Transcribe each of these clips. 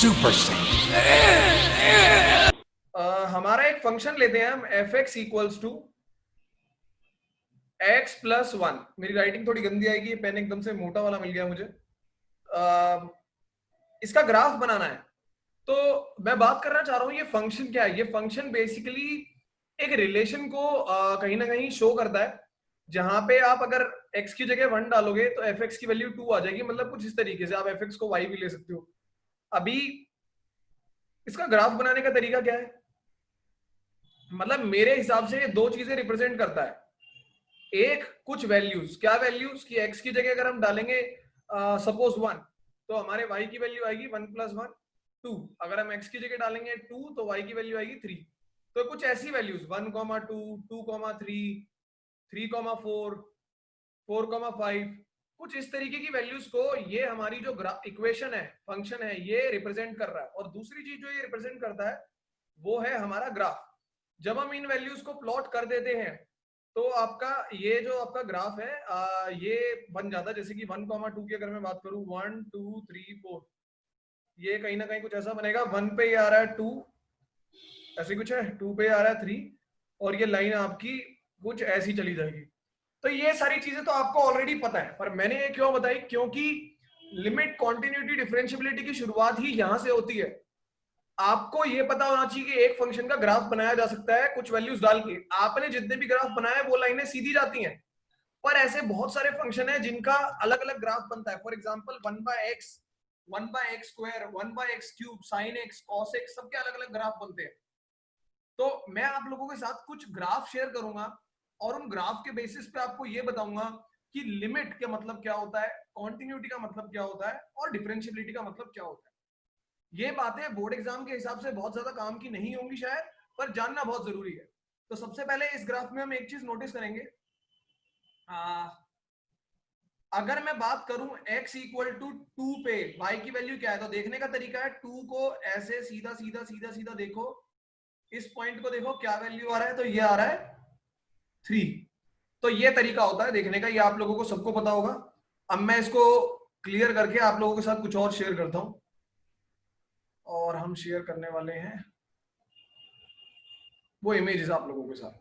Super Saiyan. हमारा एक function लेते हैं हम fx equals to x plus 1। मेरी राइटिंग थोड़ी गंदी आएगी, पेन एकदम से मोटा वाला मिल गया मुझे। इसका ग्राफ बनाना है, तो मैं बात करना चाह रहा हूं ये फंक्शन क्या है। ये फंक्शन बेसिकली एक रिलेशन को कहीं ना कहीं शो करता है, जहां पे आप अगर x की जगह 1 डालोगे तो fx की वैल्यू 2 आ जाएगी। मतलब कुछ इस तरीके से आप fx को y भी ले सकते हो। अभी इसका ग्राफ बनाने का तरीका क्या है, मतलब मेरे हिसाब से ये दो चीजें रिप्रेजेंट करता है। एक, कुछ वैल्यूज, क्या वैल्यूज कि x की जगह अगर हम डालेंगे सपोज 1, तो हमारे y की वैल्यू आएगी 1 प्लस 1 2। अगर हम x की जगह डालेंगे 2 तो y की वैल्यू आएगी 3। तो कुछ ऐसी वैल्यूज 1, 2, 2, 3, 3, 4, 4, 5, कुछ इस तरीके की वैल्यूज को ये हमारी जो इक्वेशन है, फंक्शन है, ये रिप्रेजेंट कर रहा है। और दूसरी चीज जो ये रिप्रेजेंट करता है वो है हमारा ग्राफ। जब हम इन वैल्यूज को प्लॉट कर देते हैं तो आपका ये जो आपका ग्राफ है ये बन जाता है। जैसे कि 1, 2 की अगर मैं बात करूं 1, 2, 3, 4, ये कहीं ना कहीं कुछ ऐसा बनेगा। 1 पे ये आ रहा है 2, ऐसे कुछ है, 2 पे आ रहा है 3, और ये लाइन आपकी कुछ ऐसी चली जाएगी। तो ये सारी चीजें तो आपको ऑलरेडी पता है, पर मैंने ये क्यों बताई, क्योंकि लिमिट कॉन्टिन्यूटी डिफरेंशियबिलिटी की शुरुआत ही यहां से होती है। आपको ये पता होना चाहिए कि एक फंक्शन का ग्राफ बनाया जा सकता है कुछ वैल्यूज डाल के। आपने जितने भी ग्राफ बनाए वो लाइनें सीधी जाती हैं, पर ऐसे बहुत सारे फंक्शन है जिनका अलग अलग ग्राफ बनता है। For example 1/x, 1/x², 1/x³ sine x, cos x, सबके अलग अलग ग्राफ बनते हैं। तो मैं आप लोगों के साथ कुछ ग्राफ शेयर करूंगा और उन ग्राफ के बेसिस पे आपको ये बताऊंगा कि लिमिट का मतलब क्या होता है, कॉन्टिन्यूटी का मतलब क्या होता है, और डिफरेंशियबिलिटी का मतलब क्या होता है। ये बातें बोर्ड एग्जाम के हिसाब से बहुत ज्यादा काम की नहीं होंगी शायद, पर जानना बहुत जरूरी है। तो सबसे पहले इस ग्राफ में हम एक चीज नोटिस करेंगे। अगर मैं बात करूं x इक्वल टू 2 पे y की वैल्यू क्या है, तो देखने का तरीका है 2 को ऐसे सीधा सीधा सीधा सीधा देखो, इस पॉइंट को देखो क्या वैल्यू आ रहा है, तो ये आ रहा है 3। तो ये तरीका होता है देखने का, ये आप लोगों को सबको पता होगा। अब मैं इसको क्लियर करके आप लोगों के साथ कुछ और शेयर करता हूं, और हम शेयर करने वाले हैं वो इमेजेस आप लोगों के साथ।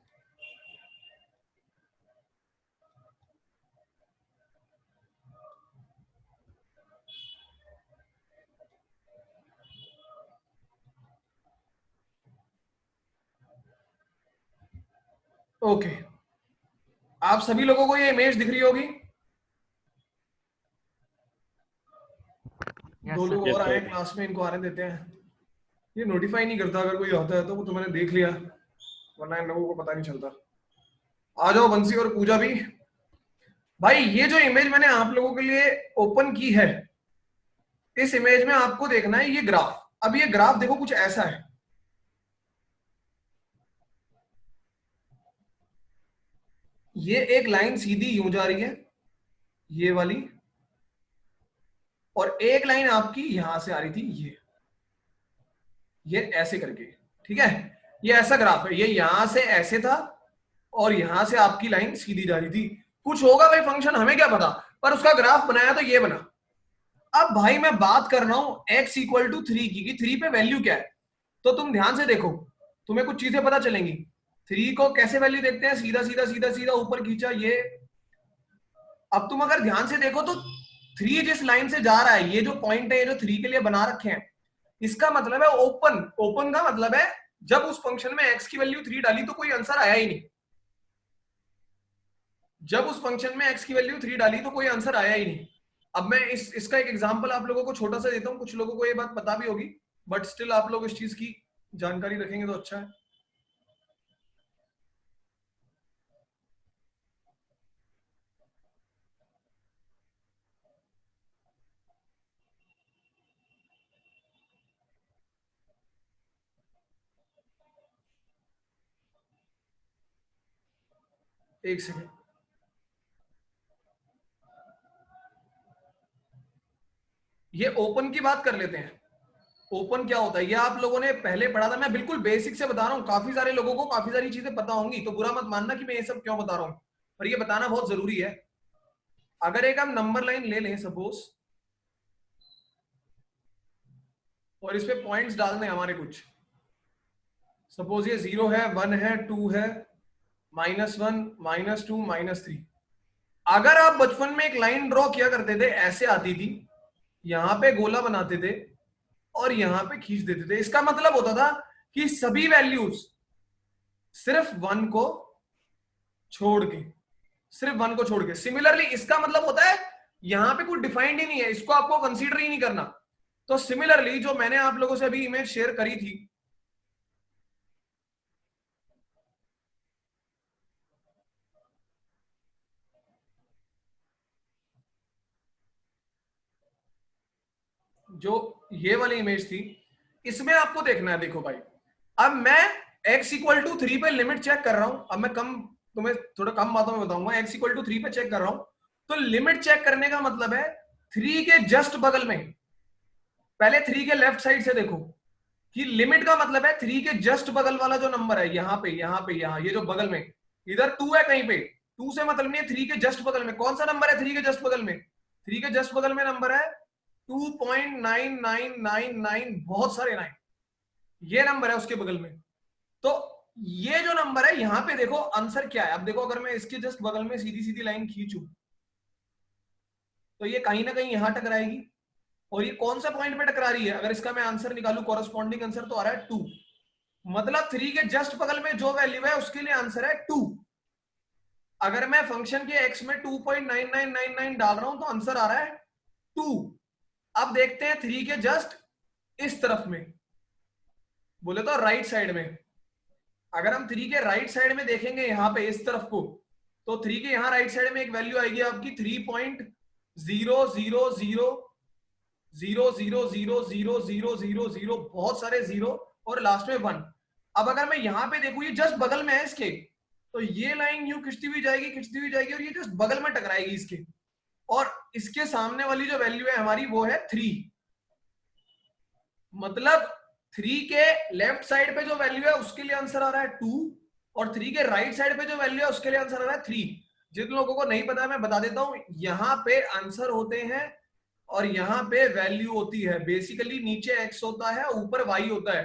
ओके, आप सभी लोगों को ये इमेज दिख रही होगी। दो लोग और आए क्लास में, इनको आने देते हैं। ये नोटिफाई नहीं करता, अगर कोई आता है तो वो तो मैंने देख लिया, वरना इन लोगों को पता नहीं चलता। आ जाओ बंसी और पूजा भी। भाई ये जो इमेज मैंने आप लोगों के लिए ओपन की है, इस इमेज में आपको देखना है ये ग्राफ। अब ये ग्राफ देखो कुछ ऐसा है, ये एक लाइन सीधी यूं जा रही है, ये वाली, और एक लाइन आपकी यहां से आ रही थी, ये ऐसे करके। ठीक है, ये ऐसा ग्राफ है, ये यहां से ऐसे था और यहां से आपकी लाइन सीधी जा रही थी। कुछ होगा भाई फंक्शन, हमें क्या पता, पर उसका ग्राफ बनाया तो ये बना। अब भाई मैं बात कर रहा हूं x इक्वल टू 3 की, कि 3 पे वैल्यू क्या है। तो तुम ध्यान से देखो, तुम्हें कुछ चीजें पता चलेंगी। 3 को कैसे वैल्यू देखते हैं, सीधा सीधा सीधा सीधा ऊपर खींचा ये। अब तुम अगर ध्यान से देखो तो 3 जिस लाइन से जा रहा है, ये जो पॉइंट है, ये जो 3 के लिए बना रखे हैं, इसका मतलब है ओपन। ओपन का मतलब है जब उस फंक्शन में x की वैल्यू 3 डाली तो कोई आंसर आया ही नहीं। जब उस फंक्शन में x की वैल्यू 3 डाली तो कोई आंसर आया ही नहीं। अब मैं इसका एक एग्जांपल आप लोगों को छोटा सा देता हूं, कुछ लोगों को ये बात पता भी होगी, बट स्टिल आप लोग इस चीज की जानकारी रखेंगे तो अच्छा है। एक सेकेंड, ये ओपन की बात कर लेते हैं। ओपन क्या होता है ये आप लोगों ने पहले पढ़ा था, मैं बिल्कुल बेसिक से बता रहा हूँ। काफी सारे लोगों को काफी सारी चीजें पता होंगी, तो बुरा मत मानना कि मैं ये सब क्यों बता रहा हूँ, पर ये बताना बहुत जरूरी है। अगर एक हम नंबर लाइन ले लें, सपोज और इस पे पॉइंट्स डालने हमारे कुछ। सपोज ये 0 है, 1 है, 2 है, -1, -2, -3। अगर आप बचपन में एक लाइन ड्रॉ किया करते थे, ऐसे आती थी, यहां पे गोला बनाते थे और यहां पे खींच देते थे, इसका मतलब होता था कि सभी वैल्यूज सिर्फ 1 को छोड़ के, सिर्फ 1 को छोड़ के। सिमिलरली इसका मतलब होता है यहां पे कुछ डिफाइंड ही नहीं है, इसको आपको कंसीडर ही नहीं करना। तो सिमिलरली जो मैंने आप लोगों से अभी इमेज शेयर करी थी, जो ये वाली इमेज थी, इसमें आपको देखना है, देखो भाई, अब मैं x इक्वल टू 3 पे लिमिट चेक कर रहा हूं। अब मैं कम, तुम्हें थोड़ा कम बातों में बताऊंगा। x इक्वल टू 3 पे चेक कर रहा हूं, तो लिमिट चेक करने का मतलब है 3 के जस्ट बगल में, पहले 3 के लेफ्ट साइड से देखो कि लिमिट का मतलब है 3 के जस्ट बगल वाला जो नंबर है, यहाँ पे, यहाँ पे, यहाँ, ये जो बगल में, इधर 2 है कहीं पे, 2 से मतलब नहीं है, 3 के जस्ट बगल में कौन सा नंबर है? 3 के जस्ट बगल में, 3 के जस्ट बगल में नंबर है 2.9999, बहुत सारे 9, ये नंबर है उसके बगल में। तो ये जो नंबर है, यहां पे देखो आंसर क्या है। अब देखो, अगर मैं इसके जस्ट बगल में सीधी सीधी लाइन खींचूं, तो ये कहीं ना कहीं यहां टकराएगी, और ये कौन सा पॉइंट पे टकरा रही है? अगर इसका मैं आंसर निकालू, कॉरेस्पॉन्डिंग आंसर तो आ रहा है 2, मतलब 3 के जस्ट बगल में जो वैल्यू है उसके लिए आंसर है 2। अगर मैं फंक्शन के x में 2.9999 डाल रहा हूं तो आंसर आ रहा है 2। अब देखते हैं 3 के जस्ट इस तरफ में, बोले तो राइट साइड में। अगर हम 3 के राइट साइड में देखेंगे, यहां पे इस तरफ को, तो 3 के यहां राइट साइड में एक वैल्यू आएगी आपकी 3.000000000, बहुत सारे जीरो, और लास्ट में 1। अब अगर मैं यहां पे देखूं, ये जस्ट बगल में है इसके, तो ये लाइन यूं खिंचती हुई जाएगी, खिंचती हुई जाएगी, और ये जस्ट बगल में टकराएगी इसके, और इसके सामने वाली जो वैल्यू है हमारी वो है 3। मतलब 3 के लेफ्ट साइड पे जो वैल्यू है उसके लिए आंसर आ रहा है 2, और 3 के राइट साइड पे जो वैल्यू है उसके लिए आंसर आ रहा है 3। जिन लोगों को नहीं पता है मैं बता देता हूं, यहां पे आंसर होते हैं और यहां पे वैल्यू होती है। बेसिकली नीचे x होता है, ऊपर y होता है।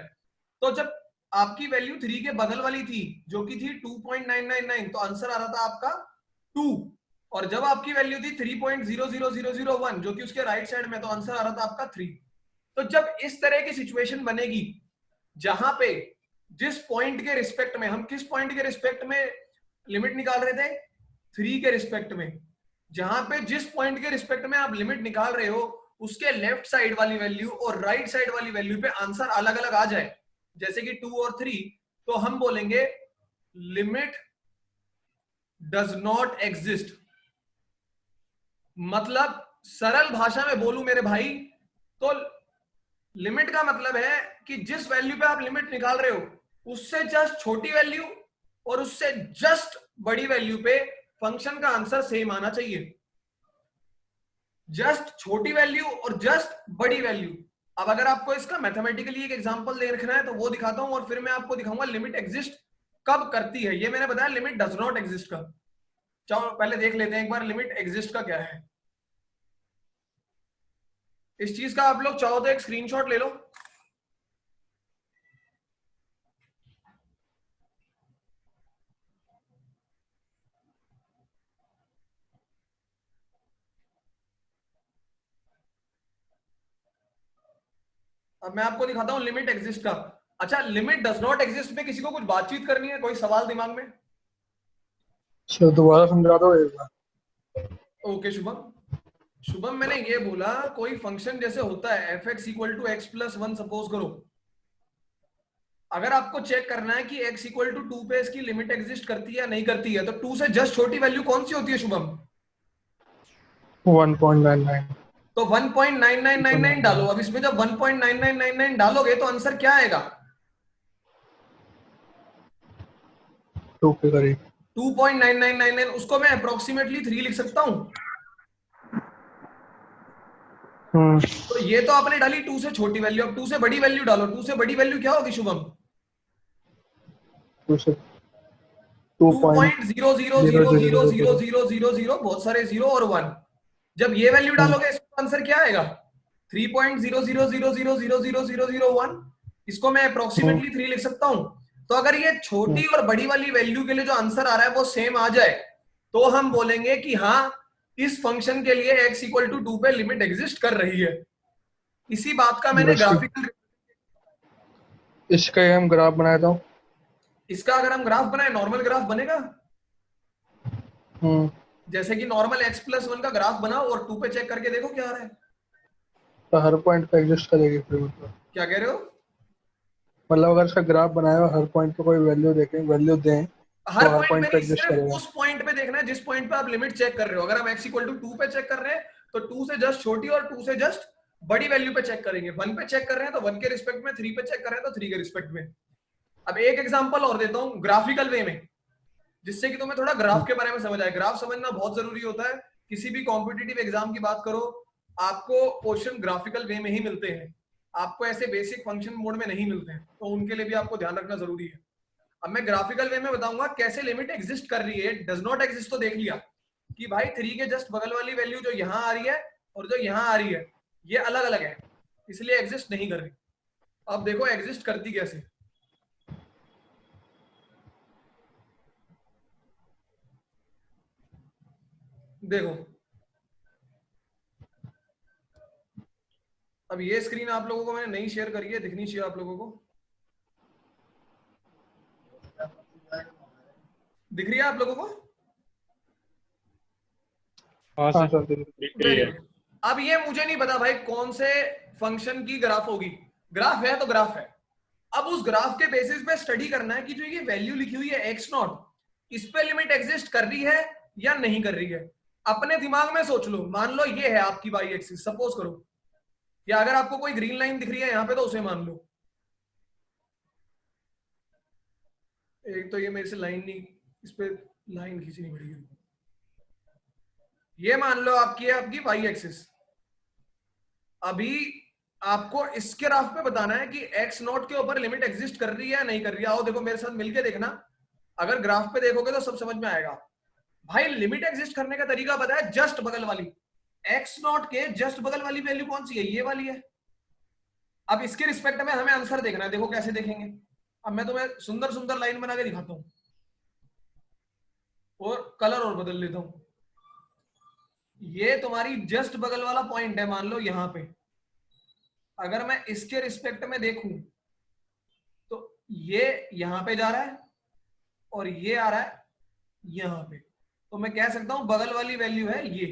तो जब आपकी वैल्यू 3 के बगल वाली थी, जो कि थी 2.999, तो आंसर आ रहा था आपका 2। और जब आपकी वैल्यू थी 3.00001, जो कि उसके राइट साइड में, तो आंसर आ रहा था आपका 3। तो जब इस तरह की सिचुएशन बनेगी, जहां पे जिस पॉइंट के रिस्पेक्ट में, हम किस पॉइंट के रिस्पेक्ट में लिमिट निकाल रहे थे? 3 के रिस्पेक्ट में। जहां पे जिस पॉइंट के रिस्पेक्ट में आप लिमिट निकाल रहे हो, उसके लेफ्ट साइड वाली वैल्यू और राइट साइड वाली वैल्यू पे आंसर अलग अलग आ जाए, जैसे कि 2 और 3, तो हम बोलेंगे लिमिट डज नॉट एग्जिस्ट। मतलब सरल भाषा में बोलूं मेरे भाई, तो लिमिट का मतलब है कि जिस वैल्यू पे आप लिमिट निकाल रहे हो, उससे जस्ट छोटी वैल्यू और उससे जस्ट बड़ी वैल्यू पे फंक्शन का आंसर सेम आना चाहिए। जस्ट छोटी वैल्यू और जस्ट बड़ी वैल्यू। अब अगर आपको इसका मैथमेटिकली एक एग्जांपल दे रखना है तो वो दिखाता हूं, और फिर मैं आपको दिखाऊंगा लिमिट एग्जिस्ट कब करती है। ये मैंने बताया लिमिट डज नॉट एग्जिस्ट का। चलो पहले देख लेते हैं एक बार लिमिट एग्जिस्ट का क्या है। इस चीज का आप लोग चाहो तो एक स्क्रीनशॉट ले लो। अब मैं आपको दिखाता हूं लिमिट एग्जिस्ट का। अच्छा, लिमिट डज नॉट एग्जिस्ट में किसी को कुछ बातचीत करनी है? कोई सवाल दिमाग में? सर दोबारा समझा दो एक बार। ओके शुभम। शुभम, मैंने ये बोला कोई फंक्शन जैसे होता है F X equal to X plus one, suppose करो। अगर आपको चेक करना है कि x इक्वल टू 2 पे इसकी लिमिट एग्जिस्ट करती है या नहीं करती है, तो 2 से जस्ट छोटी वैल्यू कौन सी होती है शुभम? 1.99। तो 1.9999 डालो। अब इसमें जब 1.9999 डालोगे तो आंसर क्या आएगा? 2 के करीब। 2.9999। उसको मैं अप्रोक्सीमेटली 3 लिख सकता हूं। तो ये तो आपने डाली 2 से छोटी वैल्यू, अब 2 से बड़ी वैल्यू डालो। 2 से बड़ी वैल्यू क्या होगी शुभम? 2 से 2.000000। 2.0000000, बहुत सारे जीरो और 1। जब ये वैल्यू डालोगे इसका आंसर क्या आएगा? 3.0000000001, इसको मैं अप्रोक्सीमेटली 3 लिख सकता हूं। तो अगर ये छोटी और बड़ी वाली वैल्यू के लिए जो आंसर आ रहा है वो सेम आ जाए तो हम बोलेंगे कि हाँ इस फंक्शन के लिए x इक्वल टू 2 पे लिमिट एग्जिस्ट कर रही है। इसी बात का मैंने ग्राफिकल, इसका हम ग्राफ बनाया था। इसका अगर हम ग्राफ बनाए नॉर्मल ग्राफ बनेगा, जैसे कि नॉर्मल x+1 का ग्राफ बनाओ और 2 पे चेक करके देखो क्या आ रहा है। तो हर पॉइंट पे एग्जिस्ट करेगी फिर, मतलब क्या कह रहे हो? अगर इसका ग्राफ बनाया और हर पॉइंट पे कोई वैल्यू देखें, वैल्यू दें, हर तो हर पॉइंट पे पॉइंट पे नहीं, एग्जिस्ट सिर्फ करेगा। उस पॉइंट पे देखना है जिस पॉइंट पे आप लिमिट चेक कर रहे हो। अगर हम x इक्वल टू 2 पे चेक कर रहे हैं तो 2 से जस्ट छोटी और 2 से जस्ट बड़ी वैल्यू पे चेक करेंगे। 1 पे चेक कर रहे हैं तो 1 के रिस्पेक्ट में, 3 पे चेक कर रहे हैं तो 3 के रिस्पेक्ट में। अब एक एग्जांपल और देता हूं ग्राफिकल वे में, जिससे कि तुम्हें थोड़ा ग्राफ के बारे में समझ आए। ग्राफ समझना बहुत जरूरी होता है। किसी भी कॉम्पिटिटिव एग्जाम की बात करो, आपको क्वेश्चन ग्राफिकल वे में ही मिलते हैं, आपको ऐसे बेसिक फंक्शन मोड में नहीं मिलते हैं, तो उनके लिए भी आपको ध्यान रखना जरूरी है। अब मैं ग्राफिकल वे में बताऊंगा कैसे लिमिट एग्जिस्ट कर रही है। डज नॉट एग्जिस्ट तो देख लिया कि भाई 3 के जस्ट बगल वाली वैल्यू जो यहां आ रही है और जो यहां आ रही है ये अलग अलग है, इसलिए एग्जिस्ट नहीं कर रही। अब देखो एग्जिस्ट करती कैसे। देखो अब ये स्क्रीन आप लोगों को मैंने नहीं शेयर करी है, दिखनी चाहिए आप लोगों को। दिख रही है आप लोगों को? हाँ सर, वेरी गुड। अब ये मुझे नहीं पता भाई कौन से फंक्शन की ग्राफ होगी। ग्राफ है तो ग्राफ है। अब उस ग्राफ के बेसिस पे स्टडी करना है कि जो ये वैल्यू लिखी हुई है x0, इस पे लिमिट एग्जिस्ट कर रही है या नहीं कर रही है। अपने दिमाग में सोच लो, मान लो ये है आपकी y एक्सिस, सपोज करो, या अगर आपको कोई ग्रीन लाइन दिख रही है यहां पे तो उसे मान लो। एक तो ये मेरे से लाइन नहीं, इस पे लाइन खींचनी पड़ेगी। ये मान लो आपकी है आपकी y एक्सिस। अभी आपको इसके ग्राफ पे बताना है कि x0 के ऊपर लिमिट एग्जिस्ट कर रही है या नहीं कर रही है। आओ देखो मेरे साथ मिलके देखना, अगर ग्राफ पे देखोगे तो सब समझ में आएगा। भाई लिमिट एग्जिस्ट करने का तरीका पता है, जस्ट बगल वाली x0 के जस्ट बगल वाली वैल्यू कौन सी है, ये वाली है। अब इसके रिस्पेक्ट में हमें आंसर देखना है, देखो कैसे देखेंगे। अब मैं तुम्हें सुंदर सुंदर लाइन बना के दिखाता हूं और कलर और बदल लेता हूं। ये तुम्हारी जस्ट बगल वाला पॉइंट है, मान लो यहां पे। अगर मैं इसके रिस्पेक्ट में देखूं तो ये यहां पे जा रहा है और ये आ रहा है यहां पे, तो मैं कह सकता हूं बगल वाली वैल्यू है ये।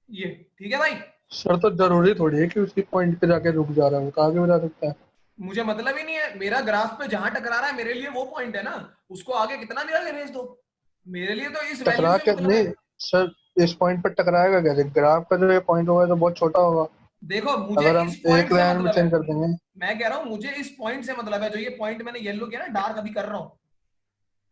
ठीक है भाई? सर तो जरूरी थोड़ी है कि उसी पॉइंट पे जाके रुक जा रहा है, वो तो आगे भी जा सकता है। मुझे मतलब ही नहीं है, मेरा ग्राफ पे जहां टकरा रहा है मेरे लिए वो पॉइंट है ना, उसको आगे कितना भी आगे भेज दो, मेरे लिए तो इस वैल्यू टकरा से के मतलब है। नहीं सर, इस पॉइंट पर टकराएगा कैसे? ग्राफ का जो ये पॉइंट होगा तो बहुत छोटा होगा, देखो मुझे अगर हम इस पॉइंट एक से लाइन में मतलब है, चेंज कर देंगे। मैं कह रहा हूं मुझे इस पॉइंट से मतलब है, जो ये पॉइंट मैंने येलो किया ना डार्क अभी कर रहा हूं।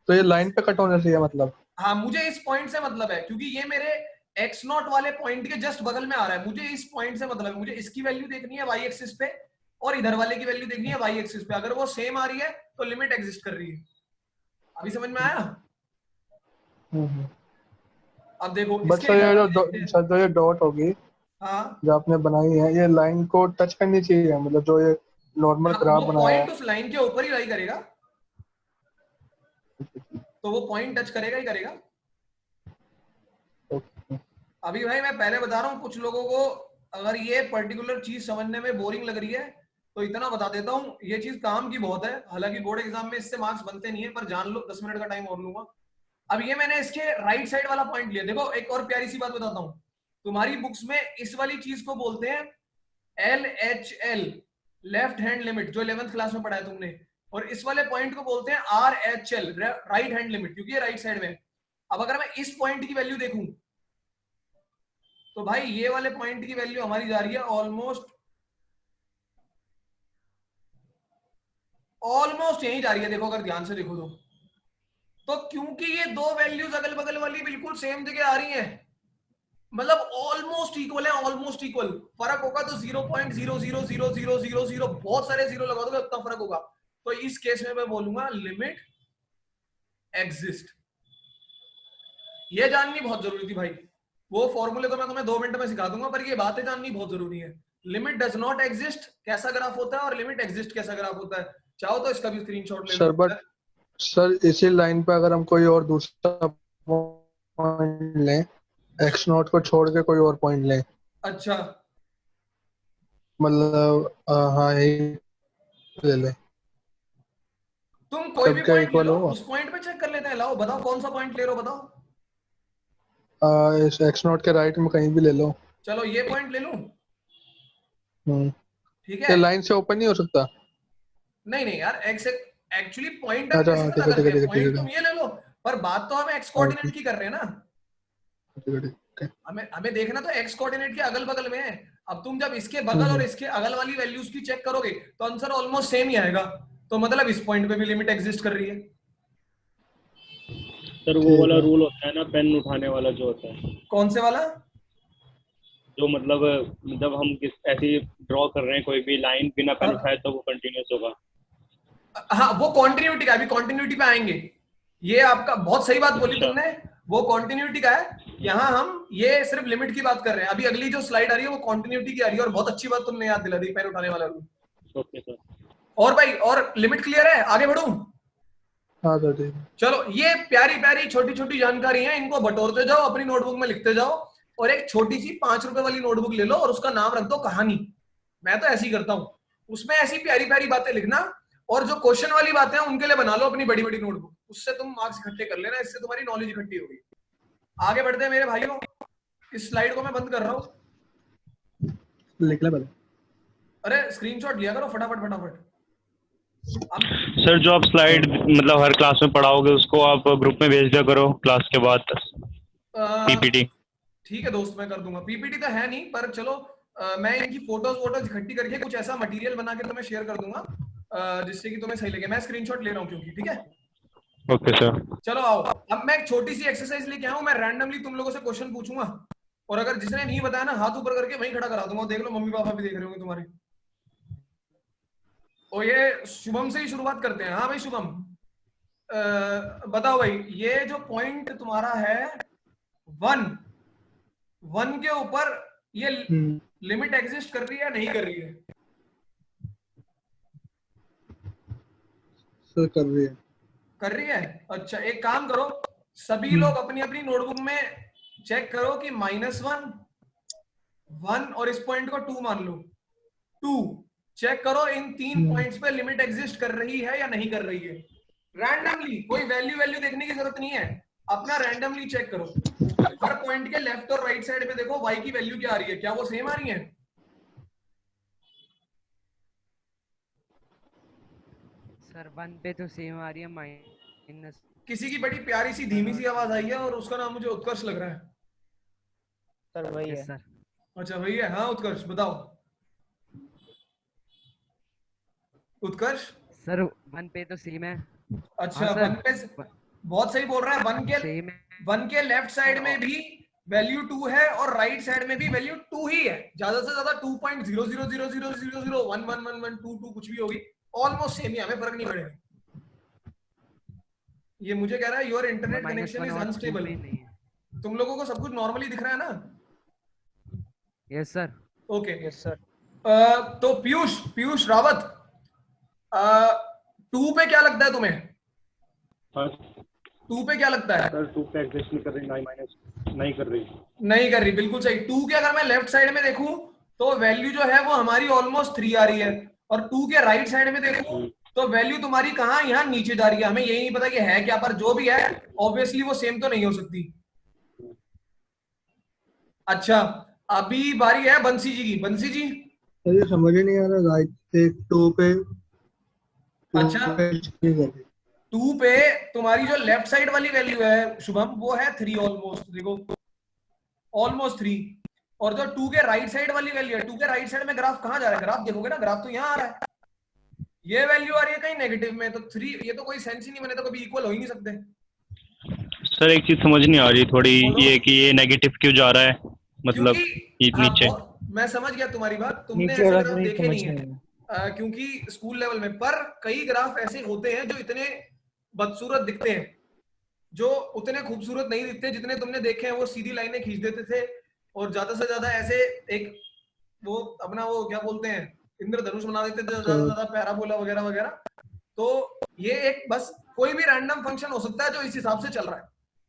तो ये लाइन पे कट होना चाहिए मतलब। हाँ मुझे इस पॉइंट से मतलब है क्योंकि ये मेरे x0 वाले पॉइंट के जस्ट बगल में आ रहा है। मुझे इस पॉइंट से मतलब है, मुझे इसकी वैल्यू देखनी है y एक्सिस पे और इधर वाले की वैल्यू देखनी है y एक्सिस पे। अगर वो सेम आ रही है तो लिमिट एग्जिस्ट कर रही है। अभी समझ में आया? अब देखो बट इसके सर ये एग्जांपल देखते हैं। सर जो ये डॉट होगी हाँ जो आपने बनाई है, ये लाइन को टच करनी चाहिए, मतलब जो ये नॉर्मल हाँ, ग्राफ वो बनाया पॉइंट उस लाइन के ऊपर ही लाई करेगा, तो वो पॉइंट टच करेगा ही करेगा। है। अभी भाई मैं पहले बता रहा हूँ, कुछ लोगों को अगर ये पर्टिकुलर चीज समझने में बोरिंग लग रही है तो इतना बता देता हूँ, ये चीज काम की बहुत है। हालांकि बोर्ड एग्जाम में इससे मार्क्स बनते नहीं है, पर जान लो, 10 मिनट का टाइम और लूंगा। अब ये मैंने इसके राइट साइड वाला पॉइंट लिया। देखो एक और प्यारी सी बात बताता हूँ, तुम्हारी बुक्स में इस वाली चीज को बोलते हैं LHL, लेफ्ट हैंड लिमिट, जो 11th क्लास में पढ़ा है तुमने। और इस वाले पॉइंट को बोलते हैं RHL, राइट हैंड लिमिट, क्योंकि ये राइट साइड में है। अब अगर मैं इस पॉइंट की वैल्यू देखूं तो भाई ये वाले पॉइंट की वैल्यू हमारी जा रही है ऑलमोस्ट यही जा रही है। देखो अगर ध्यान से देखो तो क्योंकि ये दो वैल्यूज अगल बगल वाली बिल्कुल सेम जगह आ रही हैं, मतलब ऑलमोस्ट इक्वल है, ऑलमोस्ट इक्वल। फर्क होगा तो 0.0000000, बहुत सारे जीरो लगा दोगे उतना फर्क होगा। तो इस केस में मैं बोलूंगा लिमिट एग्जिस्ट। ये जाननी बहुत जरूरी थी भाई। वो फॉर्मूले तो मैं तुम्हें 2 मिनट में सिखा दूंगा, पर ये बातें जाननी बहुत जरूरी है। लिमिट डज नॉट एग्जिस्ट कैसा ग्राफ होता है और लिमिट एग्जिस्ट कैसा ग्राफ होता है, चाहो तो इसका भी स्क्रीनशॉट ले लो। सर बट सर इसी लाइन पे अगर हम कोई और दूसरा पॉइंट लें, एक्स नॉट को छोड़ के कोई और पॉइंट लें, अच्छा, मतलब हाँ यही ले लें, तुम कोई भी सबका पॉइंट ले इक्वल लो, होगा। उस पॉइंट पे चेक कर लेते हैं। लाओ बताओ कौन सा पॉइंट ले रहे हो, बताओ। इस एक्स नॉट के राइट में कहीं भी ले लो। चलो ये पॉइंट ले लूं, हम्म। ठीक ये है। लाइन से ओपन नहीं हो सकता? नहीं नहीं यार, एक्स एक्चुअली पॉइंट हम अच्छा कैसे हाँ पता ठीक है ठीक करते है हैं, ठीक है ठीक है पॉइंट ठीक तुम ये ले लो, पर बात तो हम एक्स है हाँ, कोऑर्डिनेट की कर रहे हैं ना। ठीक है ठीक है। हमें हमें देखना तो एक्स कोऑर्डिनेट के अगल बगल में है। अब तुम जब इसके बगल और हम्म। इसके अगल वाली वैल्यूज की चेक करोगे तो आंसर ऑलमोस्ट सेम ही आएगा। तो मतलब इस पॉइंट पे भी लिमिट एग्जिस्ट कर रही है। सर वो ठीक वाला है। रूल होता है ना, पेन उठाने वाला जो होता है, कौन से वाला? जो मतलब जब हम किस ऐसी ड्रॉ कर रहे हैं कोई भी लाइन बिना पेन हाँ, उठाए तो वो कंटिन्यूस होगा। हाँ वो कॉन्टिन्यूटी का, अभी कॉन्टिन्यूटी पे आएंगे। ये आपका बहुत सही बात बोली अच्छा। तुमने, वो कॉन्टिन्यूटी का है। यहाँ हम ये सिर्फ लिमिट की बात कर रहे हैं। अभी अगली जो स्लाइड आ रही है वो कॉन्टिन्यूटी की आ रही है, और बहुत अच्छी बात तुमने याद दिला दी, पेन उठाने वाला रूल। Okay sir. और भाई, और लिमिट क्लियर है, आगे बढ़ूं? हाँ सर ठीक है। चलो, ये प्यारी प्यारी छोटी छोटी जानकारी है, इनको बटोरते जाओ, अपनी नोटबुक में लिखते जाओ। और एक छोटी सी 5 रुपए वाली नोटबुक ले लो और उसका नाम रख दो कहानी। मैं तो ऐसे ही करता हूँ, उसमें ऐसी प्यारी प्यारी बातें लिखना, और जो क्वेश्चन वाली बातें हैं उनके लिए बना लो अपनी बड़ी बड़ी नोटबुक, उससे तुम मार्क्स इकट्ठे कर लेना, इससे तुम्हारी नॉलेज इकट्ठी होगी। आगे बढ़ते हैं मेरे भाइयों, इस स्लाइड को मैं बंद कर रहा हूँ। लिख ले पहले। अरे स्क्रीनशॉट लिया करो फटाफट फटाफट। सर जो आप स्लाइड मतलब हर क्लास में पढ़ाओगे उसको आप ग्रुप में भेज दिया करो क्लास के बाद, पीपीटी। ठीक है दोस्त, मैं कर दूंगा। पीपीटी तो है नहीं, पर चलो मैं इनकी फोटोज वोटोज इकट्ठी करके कुछ ऐसा मटेरियल बना के तुम्हें शेयर कर दूंगा जिससे कि तुम्हें सही लगे। मैं स्क्रीनशॉट ले रहा हूँ क्योंकि, ठीक है। Okay sir. चलो आओ, अब मैं एक छोटी सी एक्सरसाइज लेके आऊं। मैं रैंडमली तुम लोगों से क्वेश्चन पूछूंगा, और अगर जिसने नहीं बताया ना, हाथ ऊपर करके वहीं खड़ा करा दूंगा। देख लो, मम्मी पापा भी देख रहे होंगे तुम्हारे। और ये शुभम से ही शुरुआत करते हैं। हाँ भाई शुभम, बताओ भाई, ये जो पॉइंट तुम्हारा है 1 के ऊपर, ये लिमिट एग्जिस्ट कर रही है या नहीं कर रही है? सर कर रही है। कर रही है। अच्छा, एक काम करो, सभी लोग अपनी अपनी नोटबुक में चेक करो कि -1, 1 और इस पॉइंट को 2 मान लो। 2 चेक करो, इन 3 पॉइंट्स पे लिमिट एग्जिस्ट कर रही है या नहीं कर रही है। रैंडमली, कोई वैल्यू वैल्यू देखने की जरूरत नहीं है, अपना रैंडमली चेक करो। हर पॉइंट के लेफ्ट और राइट साइड पे देखो y की वैल्यू क्या आ रही है, क्या वो सेम आ रही है? सर 1 पे तो सेम आ रही है, माइनस। किसी की बड़ी प्यारी सी धीमी सी आवाज आई है और उसका नाम मुझे उत्कर्ष लग रहा है। सर वही है सर। अच्छा वही है। हाँ उत्कर्ष बताओ। उत्कर्ष सर 1 पे तो सेम है। अच्छा, हाँ, सर, 1 पे बहुत सही बोल रहा है। सेम है। 1 के लेफ्ट साइड में भी वैल्यू 2 है और राइट साइड में भी वैल्यू 2 ही है। ज्यादा से ज्यादा 2.0000000111122 कुछ भी होगी, ऑलमोस्ट सेम ही, हमें फर्क नहीं पड़ेगा। ये मुझे कह रहा है your internet connection is unstable. तुम लोगों को सब कुछ नॉर्मली दिख रहा है ना? Yes sir. Okay yes sir. तो पीयूष रावत, 2 पे क्या लगता है तुम्हें? हाँ 2 पे क्या लगता है? सर 2 पे एग्जिस्ट नहीं कर रही, माइनस नहीं कर रही। नहीं कर रही, बिल्कुल सही। 2 के अगर मैं लेफ्ट साइड में देखूं तो वैल्यू जो है वो हमारी ऑलमोस्ट 3 आ रही है, और 2 के राइट साइड में देखूं तो वैल्यू तुम्हारी कहाँ, यहाँ नीचे जा रही है। हमें यही नहीं पता कि है क्या, पर जो भी है ऑब्वियसली वो सेम तो नहीं हो सकती। अच्छा, अभी बारी है बंसी जी की। बंसी जी, ये समझ ही नहीं आ रहा, राइट एक 2 पे अच्छा 2 पे तुम्हारी जो लेफ्ट साइड वाली वैल्यू है शुभम, वो है 3 ऑलमोस्ट। देखो ऑलमोस्ट 3। और जो 2 के राइट साइड वाली वैल्यू है, 2 के राइट साइड में ग्राफ कहाँ जा रहा है? ग्राफ देखोगे ना, ग्राफ तो यहाँ आ रहा है। ये वैल्यू आ रही है कहीं नेगेटिव में, तो 3, ये तो कोई सेंस ही नहीं बने, तो कभी इक्वल हो ही नहीं सकते। सर एक चीज समझ नहीं आ रही थोड़ी, ये कि ये नेगेटिव क्यों जा रहा है, मतलब ये हाँ, नीचे। मैं समझ गया तुम्हारी बात, तुमने नीचे ऐसे वाला ग्राफ नहीं देखे समझ नहीं है क्योंकि स्कूल लेवल में, पर कई ग्राफ ऐसे होते हैं जो इतने बदसूरत दिखते हैं जो उतने खूबसूरत नहीं दिखते, जितने तुमने देखे हैं वो सीधी लाइनें खींच देते थे और ज्यादा से ज्यादा ऐसे एक वो अपना वो क्या बोलते हैं इंद्रधनुष बना देते थे, ज्यादा से ज्यादा पैराबोला वगैरह वगैरह। तो ये एक बस कोई भी रैंडम फंक्शन हो सकता है जो इस हिसाब से चल रहा है।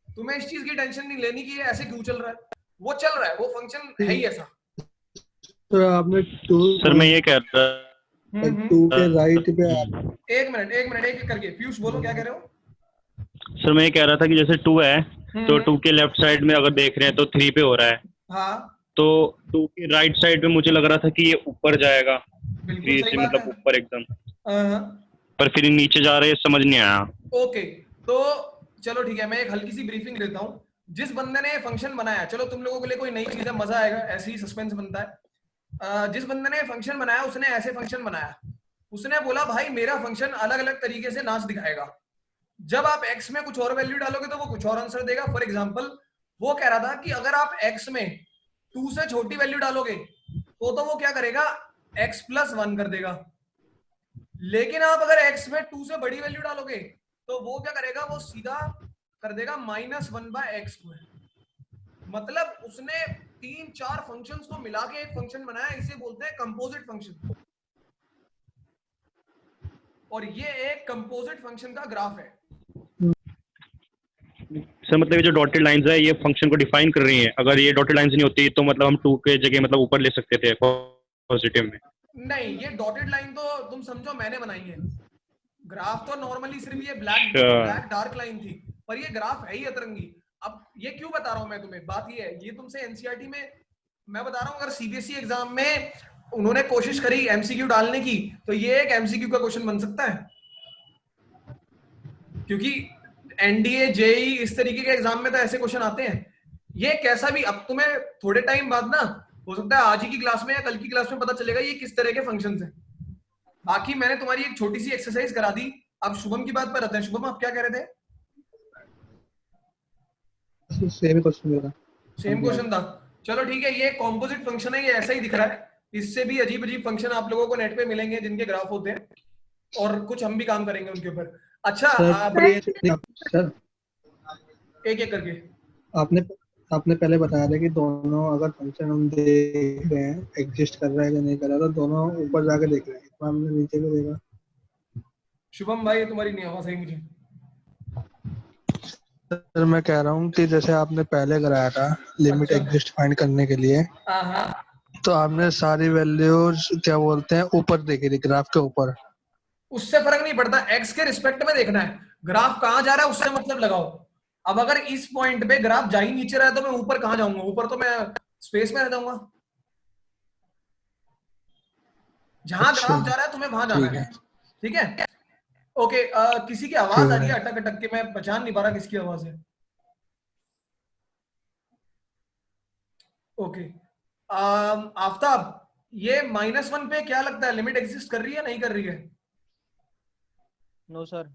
तुम्हें इस चीज की टेंशन नहीं लेनी कि ये ऐसे क्यों चल रहा है, वो चल रहा है, वो फंक्शन है ही ऐसा। तो आपने सर मैं ये कह रहा था, 2 के राइट पे एक मिनट एक करके पीयूष बोलो क्या कह रहे हो। सर मैं ये कह रहा था कि जैसे 2 है तो 2 के लेफ्ट साइड में अगर देख रहे हैं तो 3 पे हो रहा है, हाँ तो 2 के राइट साइड पे मुझे लग रहा था कि ये ऊपर जाएगा, बिल्कुल 3 सही से बात मतलब है। ऊपर एकदम, हाँ, पर फिर नीचे जा रहे समझ नहीं आया। ओके तो चलो ठीक है, मैं एक हल्की सी ब्रीफिंग देता हूँ। जिस बंदे ने फंक्शन बनाया, चलो तुम लोगों के लिए कोई नई चीज है, मजा आएगा, ऐसे ही सस्पेंस बनता है। जिस बंदे ने फंक्शन बनाया उसने ऐसे फंक्शन बनाया, उसने बोला भाई मेरा फंक्शन अलग अलग तरीके से नाच दिखाएगा। जब आप x में कुछ और वैल्यू डालोगे तो वो कुछ और आंसर देगा। फॉर एग्जांपल वो कह रहा था कि अगर आप x में 2 से छोटी वैल्यू डालोगे तो वो क्या करेगा, x + 1 कर देगा। लेकिन आप अगर x में 2 से बड़ी वैल्यू डालोगे तो वो क्या करेगा, वो सीधा कर देगा -1/x²। मतलब उसने 3-4 फंक्शंस को मिला के एक फंक्शन बनाया, इसे बोलते हैं कंपोजिट फंक्शन। और ये एक कंपोजिट फंक्शन का ग्राफ है। सर मतलब ये जो डॉटेड लाइंस है ये फंक्शन को डिफाइन कर रही हैं, अगर ये डॉटेड लाइंस नहीं होती तो मतलब हम 2 के जगह मतलब ऊपर ले सकते थे पॉजिटिव में। नहीं, ये डॉटेड लाइन तो तुम समझो मैंने बनाई है। ग्राफ तो नॉर्मली सिर्फ ये ब्लैक डार्क लाइन थी, पर ये ग्राफ है ही अतरंगी। अब ये क्यों बता रहा हूं मैं तुम्हें, बात ये है, ये तुमसे एनसीईआरटी में मैं बता रहा हूं, अगर सीबीएसई एग्जाम में उन्होंने कोशिश करी एमसीक्यू डालने की तो ये एक एमसीक्यू का क्वेश्चन बन सकता है। क्योंकि एनडीए जेई इस तरीके के एग्जाम में तो ऐसे क्वेश्चन आते हैं। ये कैसा भी, अब तुम्हें थोड़े टाइम बाद ना हो सकता है आज ही की क्लास में या कल की क्लास में पता चलेगा ये किस तरह के फंक्शंस हैं। बाकी मैंने तुम्हारी एक छोटी सी एक्सरसाइज करा दी। अब शुभम की बात पर आते हैं। शुभम आप क्या कह रहे थे? सेम क्वेश्चन मेरा। सेम क्वेश्चन था, चलो ठीक है। ये कॉम्पोजिट फंक्शन है, ये ऐसा ही दिख रहा है। इससे भी अजीब अजीब फंक्शन आप लोगों को नेट पे मिलेंगे जिनके ग्राफ होते हैं, और कुछ हम भी काम करेंगे उनके ऊपर। अच्छा सर एक एक करके आपने पहले बताया था कि दोनों अगर फंक्शन हम देख रहे हैं एग्जिस्ट कर रहा है या नहीं कर रहा, तो दोनों ऊपर जाके देख रहे हैं, तो हमने नीचे भी देखा। शुभम भाई तुम्हारी नहीं आवाज आई मुझे। सर मैं कह रहा हूँ कि जैसे आपने पहले कराया था लिमिट अच्छा। एग्जिस्ट फाइंड करने के लिए, तो आपने सारी वैल्यूज क्या बोलते हैं ऊपर देखी थी, ग्राफ के ऊपर। उससे फर्क नहीं पड़ता, एक्स के रिस्पेक्ट में देखना है, ग्राफ कहां जा रहा है उससे मतलब लगाओ। अब अगर इस पॉइंट पे ग्राफ जा ही नीचे रहा है तो मैं ऊपर कहां जाऊंगा, ऊपर तो मैं स्पेस में रह जाऊंगा। जहां अच्छा, ग्राफ जा रहा है तुम्हें वहां जाना है, ठीक है? ओके, किसी की आवाज आ रही है अटक अटक के, मैं पहचान नहीं पा रहा किसकी आवाज है। ओके, आफताब ये -1 पे क्या लगता है, लिमिट एग्जिस्ट कर रही है नहीं कर रही है? No sir.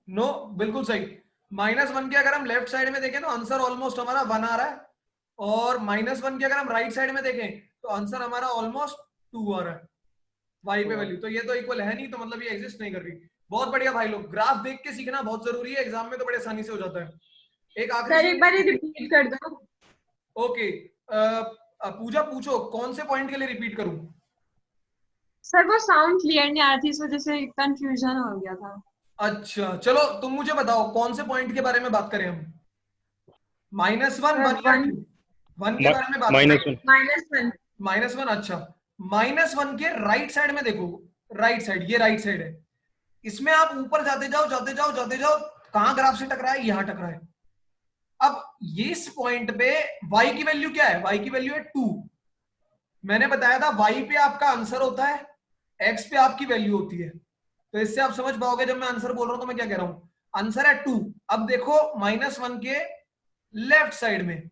नो, बिल्कुल सही। -1 के अगर हम लेफ्ट साइड में देखें तो आंसर ऑलमोस्ट हमारा 1 आ रहा है, और -1 के अगर हम राइट साइड में देखें तो आंसर हमारा ऑलमोस्ट 2 आ रहा है वाई पे वैल्यू। तो ये तो इक्वल है नहीं, तो मतलब ये एग्जिस्ट नहीं कर रही। बहुत बढ़िया भाई लोग, ग्राफ देख के सीखना बहुत जरूरी है, एग्जाम में तो बड़े आसानी से हो जाता है। एक आखिरी एक बार रिपीट कर दो। ओके, पूजा पूछो कौन से पॉइंट के लिए रिपीट करूं? सर वो साउंड क्लियर नहीं आ रही थी, इस वजह से कंफ्यूजन हो गया था। अच्छा चलो तुम मुझे बताओ कौन से पॉइंट के बारे में बात करें हम? -1, 1 या 2? 1 के बारे में बात करें। -1। अच्छा, -1 के राइट साइड में देखो, राइट साइड, ये राइट साइड है, इसमें आप ऊपर जाते जाओ जाते जाओ जाते जाओ, कहां ग्राफ से टकरा है, यहां टकरा है। अब ये इस पॉइंट पे y की वैल्यू क्या है? y की वैल्यू है 2। मैंने बताया था y पे आपका आंसर होता है, x पे आपकी वैल्यू होती है। तो इससे आप समझ पाओगे जब मैं आंसर बोल रहा हूं तो मैं क्या कह रहा हूं। आंसर है 2। अब देखो -1 के लेफ्ट साइड में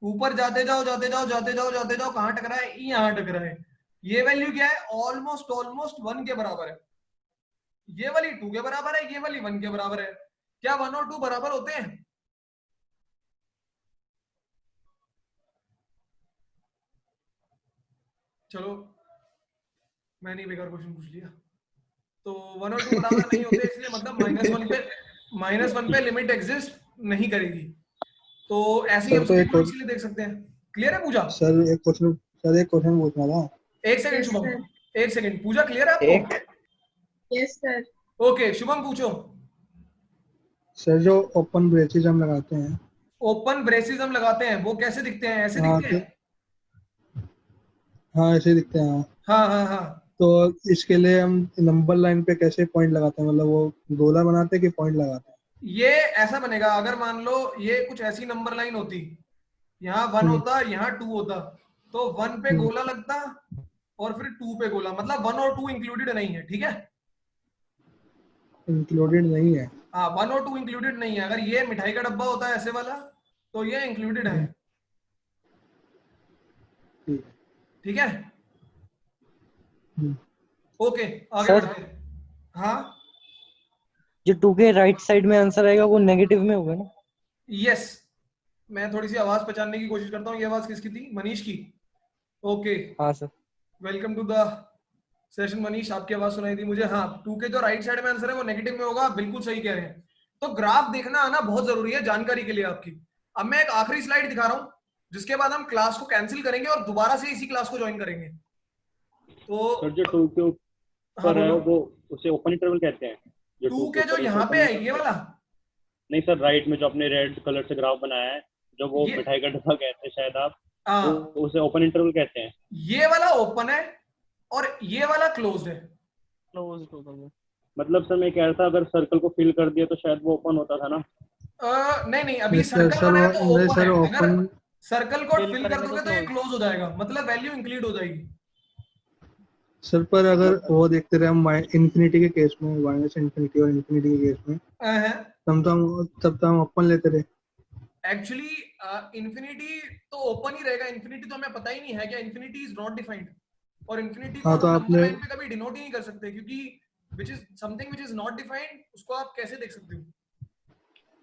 ऊपर जाते जाओ जाते जाओ जाते जाओ जाते जाओ, कहां टकरा है, यहां टकरा है। ये वैल्यू क्या है, ऑलमोस्ट 1 के बराबर है। ये वाली 2 के बराबर है, ये वाली 1 के बराबर है। क्या 1 और 2 बराबर होते हैं? चलो मैंने ही बेकार क्वेश्चन पूछ लिया। तो 1 और 2 बराबर नहीं होते, इसलिए मतलब -1 पे लिमिट एग्जिस्ट नहीं करेगी। तो ऐसे ही हम सर तो सभी एक को इसीलिए देख सकते हैं। क्लियर है पूजा? एक क्वेश्चन पूछना था। एक सेकंड Yes, शुभम, sir. एक सेकंड। पूजा क्लियर है आपको? एक Yes, sir. ओके शुभम पूछो। सर जो ओपन ब्रेसेस हम लगाते हैं, ओपन ब्रेसिस हम लगाते हैं, वो कैसे दिखते हैं? ऐसे हाँ दिखते तो हैं? हाँ ऐसे दिखते हैं, हाँ। हाँ हाँ हाँ। तो इसके लिए हम नंबर लाइन पे कैसे पॉइंट लगाते हैं, मतलब वो गोला बनाते हैं कि पॉइंट लगाते हैं? ये ऐसा बनेगा, अगर मान लो ये कुछ ऐसी नंबर लाइन होती, यहाँ 1 हम्म, होता, यहाँ 2 होता, तो 1 पे हम्म, गोला लगता और फिर 2 पे गोला, मतलब 1 और 2 इंक्लूडेड नहीं है, ठीक है? इंक्लूडेड नहीं है। हाँ 1 और 2 इंक्लूडेड नहीं है। अगर ये मिठाई का डब्बा होता है ऐसे वाला, तो ये इंक्लूडेड है, हम्म, ठीक ठीक है? हम्म। ओके आगे सर, बढ़ते हैं। हाँ जो 2 के राइट साइड में आंसर आएगा वो नेगेटिव में होगा ना? यस। मैं थोड़ी सी आवाज पहचानने की कोशिश करता हूँ। ये आवाज किसकी थी? मनीष की। ओके, हाँ sir. Welcome to the session Manish, आपकी आवाज सुनाई दी मुझे। हाँ 2 के जो राइट साइड में आंसर है वो नेगेटिव में होगा, बिल्कुल सही कह रहे हैं। तो ग्राफ देखना आना बहुत जरूरी है जानकारी के लिए आपकी। अब मैं एक आखिरी स्लाइड दिखा रहा हूँ, जिसके बाद हम क्लास को कैंसिल करेंगे और दोबारा से इसी क्लास को ज्वाइन करेंगे। तो सर जो 2 के हाँ ऊपर है बोलो। वो उसे ओपन इंटरवल कहते हैं। जो 2 2 के के जो ऊपर यहाँ ओपन पे है इंटरवल ये कहते वाला, हैं। नहीं सर, राइट में जो आपने रेड कलर से ग्राफ बनाया है, जो वो ये मिठाई का डब्बा कहते हैं शायद आप, वो हाँ उसे ओपन इंटरवल कहते हैं। ये वाला ओपन है और ये वाला क्लोज्ड है। क्लोज होगा वो। मतलब सर मैं कह रहा था, अगर सर्कल को फिल कर दिया तो शायद वो ओपन होता था ना। नहीं नहीं, नहीं अभी सर, सर्कल बनाया तो नहीं ओपन सर, है। अगर ओपन। सर्कल को फिल फिल कर करेंगे तो दोगे तो ये क्लोज। क्लोज हो जाएगा, मतलब वैल्यू इंक्लूड हो जाएगी। सर पर अगर मतलब वो देखते रहे हम इन्फिनिटी के केस में, माइनस इन्फिनिटी और इन्फिनिटी के केस में, तब तो हम ओपन लेते रहे। एक्चुअली इन्फिनिटी तो ओपन ही रहेगा। इन्फिनिटी तो हमें पता ही नहीं है क्या, इन्फिनिटी इज नॉट डिफाइंड। और इन्फिनिटी को हाँ तो हम नंबर आपने, लाइन पे कभी डिनोट ही नहीं कर सकते, क्योंकि which is something which is not defined, उसको आप कैसे देख सकते हो?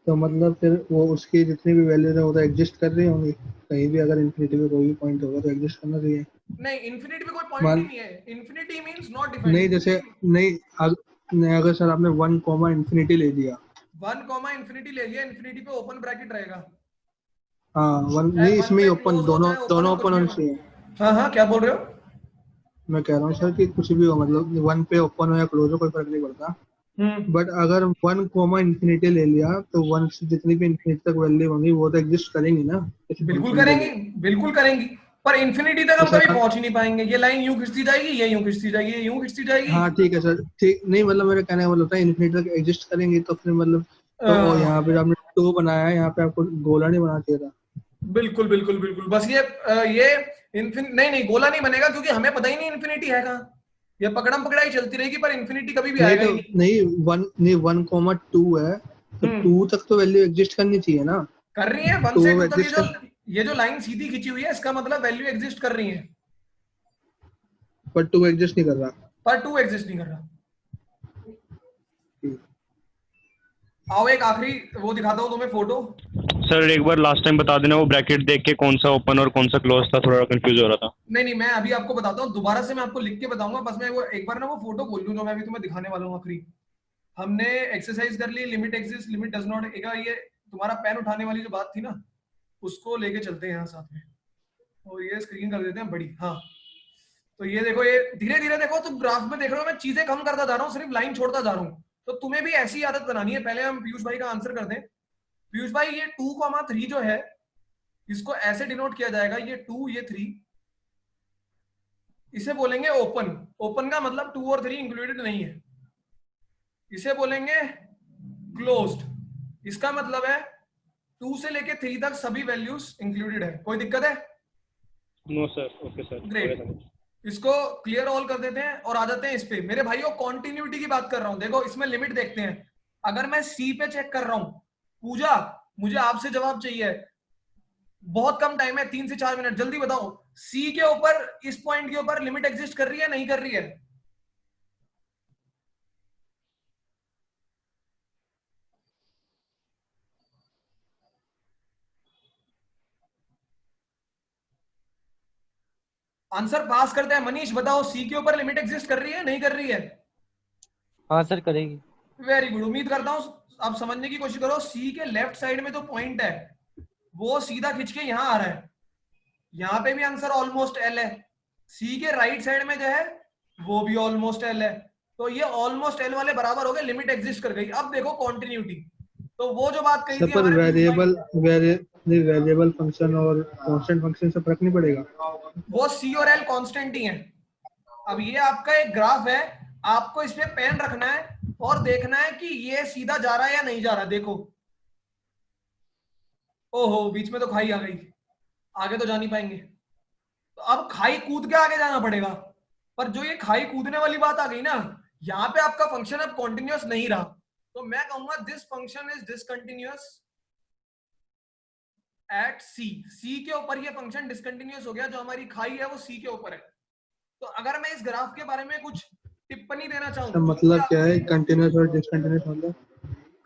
तो मतलब फिर वो उसकी जितनी भी वैल्यूज है वो तो एग्जिस्ट कर रही होंगी कहीं भी। अगर इन्फिनिटी में कोई भी पॉइंट होगा तो एग्जिस्ट करना चाहिए। नहीं, इन्फिनिटी पे कोई पॉइंट ही मान नहीं है। इन्फिनिटी मींस नॉट डिफाइंड, नहीं, जैसे क्योंकि नहीं, नहीं अगर सर आपने 1 कॉमा इन्फिनिटी ले दिया, 1 कॉमा इन्फिनिटी ले लिया, इन्फिनिटी पे ओपन ब्रैकेट रहेगा, हाँ वन चाहे नहीं, 1 इसमें ही पे ओपन, क्लोज हो दोनों चाहे ओपन हो, दोनों कुछ ओपन भी होने हो। चाहिए। हाँ हाँ क्या बोल रहे हो? मैं कह रहा हूँ सर कि कुछ भी हो, मतलब 1 पे ओपन हो या क्लोज हो कोई फर्क नहीं पड़ता। बट अगर 1 कॉमा इन्फिनिटी ले लिया तो 1 से जितनी भी इन्फिनिटी तक वैल्यू होंगी वो तो एग्जिस्ट करेंगी ना किसी बिल्कुल फंक्शन के करेंगी, लिए। बिल्कुल करेंगी, पर इन्फिनिटी तक तो हम सर कभी पहुंच ही नहीं पाएंगे। ये लाइन यूं खिंचती जाएगी, ये यूं खिंचती जाएगी, ये यूं खिंचती जाएगी। हाँ ठीक है सर, ठीक नहीं, मतलब मेरे कहने का मतलब था इन्फिनिटी तक एग्जिस्ट करेंगी तो फिर मतलब, तो यहाँ पे जो आपने 2 बनाया है यहाँ पे आपको गोला नहीं बनाना चाहिए था। बिल्कुल बिल्कुल बिल्कुल, बस ये नहीं नहीं, गोला नहीं बनेगा, क्योंकि हमें पता ही नहीं इन्फिनिटी है कहाँ। ये पकड़म पकड़ाई चलती रहेगी, पर इन्फिनिटी कभी भी नहीं आएगा तो ही नहीं। नहीं, 1,2 है तो 2 तक तो वैल्यू एग्जिस्ट करनी चाहिए ना। कर रही है 1 तो से वो 2 तक। एग्जिस्ट कर, ये जो लाइन सीधी खींची हुई है, इसका मतलब वैल्यू एग्जिस्ट कर रही है, पर 2 एग्जिस्ट नहीं कर रहा। पर 2 एग्जिस्ट नहीं कर रहा। आओ एक आखिरी वो दिखाता हूँ तुम्हें फोटो। सर एक बार लास्ट टाइम बता देना, वो ब्रैकेट देख के कौन सा ओपन और कौन सा क्लोज था, थोड़ा कंफ्यूज हो रहा था। नहीं नहीं, मैं अभी आपको बताता हूँ, दोबारा से मैं आपको लिख के बताऊंगा। बस मैं वो एक बार ना वो फोटो खोल लूँ जो मैं अभी तुम्हें दिखाने वाला हूँ आखिरी। हमने एक्सरसाइज कर ली, limit exist limit does not. ये तुम्हारा पेन उठाने वाली जो बात थी ना, उसको लेके चलते हैं यहाँ साथ में, और ये स्क्रीन कर देते हैं बड़ी। हाँ तो ये देखो, ये धीरे धीरे देखो, तुम ग्राफ में देख रहे हो मैं चीजें कम करता जा रहा हूँ, सिर्फ लाइन छोड़ता जा रहा हूँ। तो तुम्हें भी ऐसी आदत बनानी है। पहले हम पीयूष भाई का आंसर कर दें। पीयूष भाई ये 2,3 जो है, इसको ऐसे डिनोट किया जाएगा, ये 2 ये 3, इसे बोलेंगे ओपन। ओपन का मतलब 2 और 3 इंक्लूडेड नहीं है। इसे बोलेंगे क्लोज्ड। इसका मतलब है 2 से लेके 3 तक सभी वैल्यूज इंक्लूडेड है। कोई दिक्कत है? No sir, okay sir. Great. इसको क्लियर ऑल कर देते हैं और आ जाते हैं इस पे। मेरे भाइयों कॉन्टिन्यूटी की बात कर रहा हूं, देखो इसमें लिमिट देखते हैं। अगर मैं सी पे चेक कर रहा हूं, पूजा मुझे आपसे जवाब चाहिए, बहुत कम टाइम है, 3 से 4 मिनट, जल्दी बताओ। सी के ऊपर, इस पॉइंट के ऊपर लिमिट एग्जिस्ट कर रही है नहीं कर रही है? आंसर पास करते हैं। मनीष बताओ, सी के ऊपर लिमिट एग्जिस्ट कर रही है नहीं कर रही है? हाँ सर, करेगी। वेरी गुड, उम्मीद करता हूं आप समझने की कोशिश करो, सी के लेफ्ट साइड में तो पॉइंट है, वो सीधा खिंच के यहां आ रहा है, यहां पे भी आंसर ऑलमोस्ट एल है, सी के राइट साइड में जो है वो भी ऑलमोस्ट एल है, तो ये ऑलमोस्ट एल वाले बराबर हो गए, लिमिट एग्जिस्ट कर गई। अब देखो कॉन्टिन्यूटी, तो वो जो बात कही थी पर हमारे वेरिएबल फंक्शन और कांस्टेंट फंक्शन से फर्क नहीं पड़ेगा, वो सी और एल कांस्टेंट ही है। अब ये आपका एक ग्राफ है, आपको इसमें पेन रखना है और देखना है कि ये सीधा जा रहा है या नहीं जा रहा। देखो, ओहो बीच में तो खाई आ गई, आगे तो जा नहीं पाएंगे, तो अब खाई कूद के आगे जाना पड़ेगा। पर जो ये खाई कूदने वाली बात आ गई ना, यहाँ पे आपका फंक्शन अब कॉन्टिन्यूअस नहीं रहा, तो मैं कहूंगा this function is discontinuous at C. C के ऊपर ये फंक्शन डिसकंटिन्यूअस हो गया, जो हमारी खाई है वो सी के ऊपर है। तो अगर मैं इस ग्राफ के बारे में कुछ टिप्पणी देना चाहूँ, तो मतलब क्या है कंटिन्यूअस और डिसकंटिन्यूअस मतलब?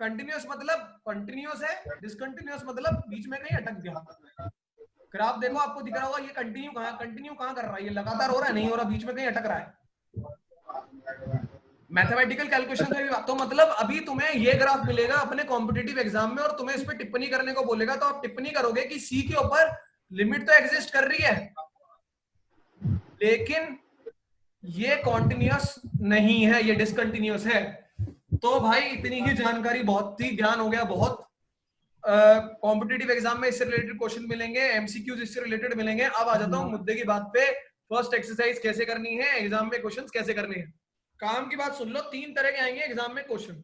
कंटिन्यूअस मतलब कंटिन्यूअस है, डिसकंटिन्यूअस मतलब बीच में कहीं अटक गया। ग्राफ देखो, आपको दिख रहा होगा ये कंटिन्यू कहां कर रहा है, ये लगातार हो रहा है, नहीं हो रहा, बीच में कहीं अटक रहा है। मैथमेटिकल कैलकुलेशन से भी बात, तो मतलब अभी तुम्हें ये ग्राफ मिलेगा अपने कॉम्पिटिटिव एग्जाम में और तुम्हें इस पर टिप्पणी करने को बोलेगा, तो आप टिप्पणी करोगे कि सी के ऊपर लिमिट तो एग्जिस्ट कर रही है, लेकिन ये कॉन्टिन्यूअस नहीं है, ये डिसकंटिन्यूअस है। तो भाई इतनी ही जानकारी, बहुत ही ज्ञान हो गया, बहुत कॉम्पिटिटिव एग्जाम में इससे रिलेटेड क्वेश्चन मिलेंगे, एमसीक्यूज इससे रिलेटेड मिलेंगे। अब आ जाता हूं मुद्दे की बात पे, फर्स्ट एक्सरसाइज कैसे करनी है, एग्जाम में क्वेश्चंस कैसे करने हैं। काम की बात सुन लो, 3 तरह के आएंगे एग्जाम में क्वेश्चन।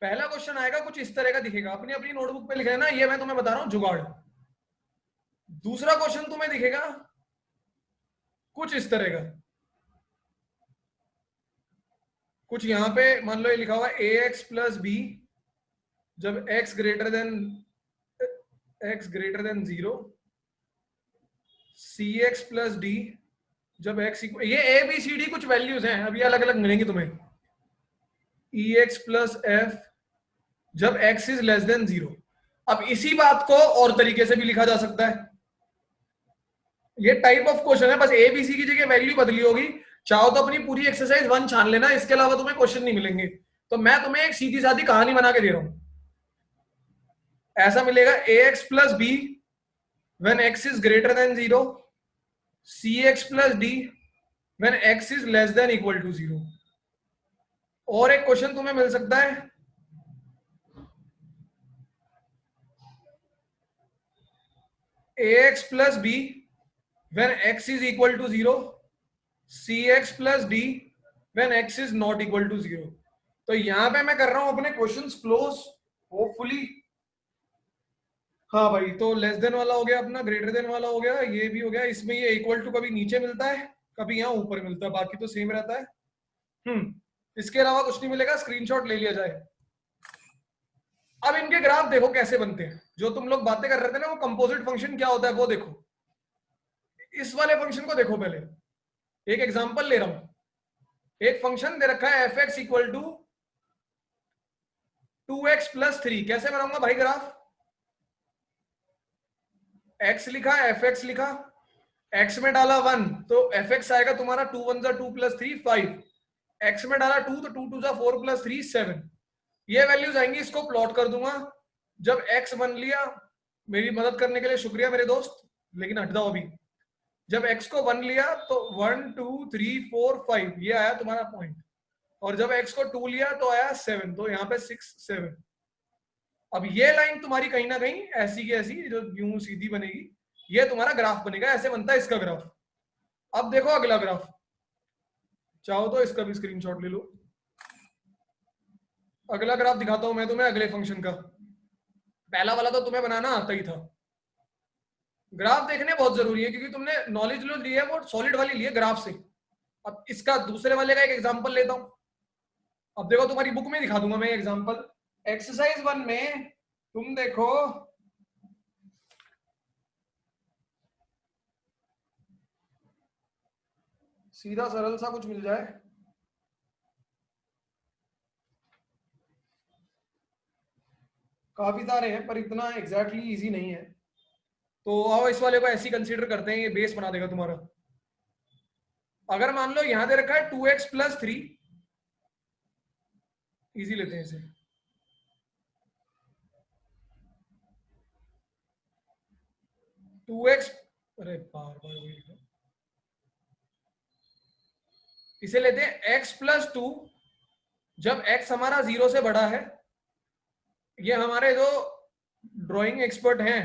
पहला क्वेश्चन आएगा कुछ इस तरह का दिखेगा, अपनी अपनी नोटबुक पे लिखा है ना, ये मैं तुम्हें बता रहा हूं जुगाड़। दूसरा क्वेश्चन तुम्हें दिखेगा कुछ इस तरह का, कुछ यहां पे मान लो ये लिखा हुआ है ax प्लस बी जब x greater than 0, cx plus D जब x इक्वल, ये a b c d कुछ वैल्यूज हैं, अभी अलग अलग मिलेंगी तुम्हें, ex प्लस f जब x इज लेस देन 0। अब इसी बात को और तरीके से भी लिखा जा सकता है, ये टाइप ऑफ क्वेश्चन है, बस a b c की जगह वैल्यू बदली होगी। चाहो तो अपनी पूरी एक्सरसाइज 1 छान लेना, इसके अलावा तुम्हें क्वेश्चन नहीं मिलेंगे। तो मैं तुम्हें एक सीधी सादी कहानी बना के दे रहा हूं, ऐसा मिलेगा ax plus B when x is greater than 0, cx plus D when x is less than equal to 0। और एक क्वेश्चन तुम्हें मिल सकता है ax plus B when x is equal to 0, cx plus D when x is not equal to 0। तो यहां पे मैं कर रहा हूं अपने क्वेश्चंस क्लोज, होपफुली। हाँ भाई, तो लेस देन वाला हो गया अपना, ग्रेटर देन वाला हो गया, ये भी हो गया। इसमें ये इक्वल टू कभी नीचे मिलता है, कभी यहाँ ऊपर मिलता है, बाकी तो सेम रहता है। इसके अलावा कुछ नहीं मिलेगा, स्क्रीनशॉट ले लिया जाए। अब इनके ग्राफ देखो कैसे बनते हैं, जो तुम लोग बातें कर रहे थे ना, वो कंपोजिट फंक्शन क्या होता है वो देखो। इस वाले फंक्शन को देखो, पहले एक एग्जांपल ले रहा हूं। एक फंक्शन दे रखा है F X equal to 2x plus 3। कैसे बनाऊंगा भाई ग्राफ? x लिखा, एफ एक्स लिखा, x में डाला 1 तो एफ एक्स आएगा तुम्हारा 2 1 2 प्लस 3 5, x में डाला 2 तो 2 2 4 प्लस 3 7। ये वैल्यूज आएंगी, इसको प्लॉट कर दूंगा। जब x 1 लिया, मेरी मदद करने के लिए शुक्रिया मेरे दोस्त, लेकिन हट जाओ अभी। जब x को 1 लिया तो 1 2 3 4 5, ये आया तुम्हारा पॉइंट। और जब x को 2 लिया तो आया 7, तो यहाँ पे 6 7। अब ये लाइन तुम्हारी कहीं ना कहीं ऐसी की ऐसी जो यूं सीधी बनेगी, ये तुम्हारा ग्राफ बनेगा, ऐसे बनता है इसका ग्राफ। अब देखो अगला ग्राफ, चाहो तो इसका भी स्क्रीनशॉट ले लो। अगला ग्राफ दिखाता हूं मैं तुम्हें अगले फंक्शन का। पहला वाला तो तुम्हें बनाना आता ही था। ग्राफ देखने बहुत जरूरी है, क्योंकि तुमने नॉलेज जो ली है वो सॉलिड वाली ली है ग्राफ से। अब इसका दूसरे वाले का एक एग्जांपल लेता हूं। अब देखो, तुम्हारी बुक में दिखा दूंगा मैं एग्जांपल। एक्सरसाइज 1 में तुम देखो, सीधा सरल सा कुछ मिल जाए। काफी सारे हैं पर इतना एग्जैक्टली इजी नहीं है, तो आओ इस वाले को ऐसी कंसीडर करते हैं, ये बेस बना देगा तुम्हारा। अगर मान लो यहां दे रखा है 2x प्लस 3, इजी लेते हैं इसे। 2x, अरे बार बार वही है। इसे लेते हैं x प्लस 2, जब x हमारा 0 से बड़ा है। ये हमारे जो ड्राइंग एक्सपर्ट हैं,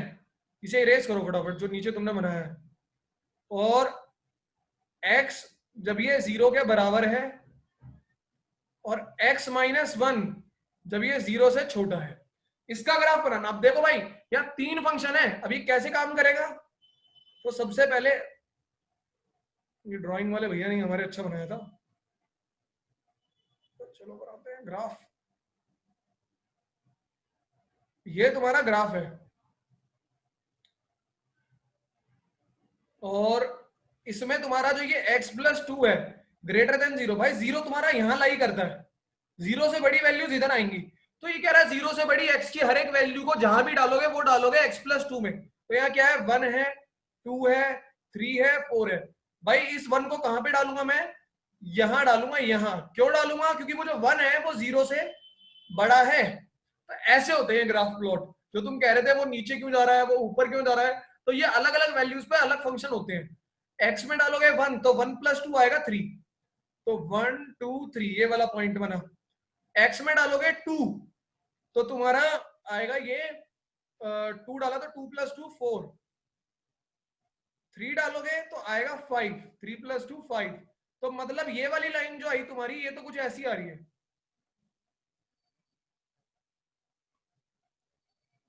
इसे इरेज करो फटाफट जो नीचे तुमने बनाया है। और x जब ये 0 के बराबर है और x माइनस 1 जब ये 0 से छोटा है, इसका ग्राफ बनाना। अब देखो भाई, यहाँ 3 फंक्शन है, अभी कैसे काम करेगा? तो सबसे पहले, ये ड्राइंग वाले भैया ने हमारे अच्छा बनाया था, तो चलो बनाते हैं ग्राफ। ये तुम्हारा ग्राफ है और इसमें तुम्हारा जो ये x प्लस 2 है ग्रेटर देन 0, भाई 0 तुम्हारा यहां लाई करता है, 0 से बड़ी वैल्यूज इधर आएंगी। तो ये कह रहा है 0 से बड़ी x की हर एक वैल्यू को जहां भी डालोगे वो डालोगे x प्लस 2 में। तो यहाँ क्या है, 1 है, 2 है, 3 है, 4 है। भाई इस 1 को कहां पे डालूंगा मैं? यहां डालूंगा। यहां क्यों डालूंगा? क्योंकि वो जो 1 है वो 0 से बड़ा है। तो ऐसे होते हैं ग्राफ प्लॉट। जो तुम कह रहे थे वो नीचे क्यों जा रहा है, वो ऊपर क्यों जा रहा है, तो ये अलग अलग वैल्यूज पे अलग फंक्शन होते हैं। x में डालोगे 1 तो 1 प्लस 2 आएगा 3, तो 1 2 3 ये वाला पॉइंट बना। x में डालोगे 2 तो तुम्हारा आएगा ये 2 डाला तो 2 प्लस 2 4, 3 डालोगे तो आएगा 5, 3 प्लस 2 5। तो मतलब ये वाली लाइन जो आई तुम्हारी, ये तो कुछ ऐसी आ रही है,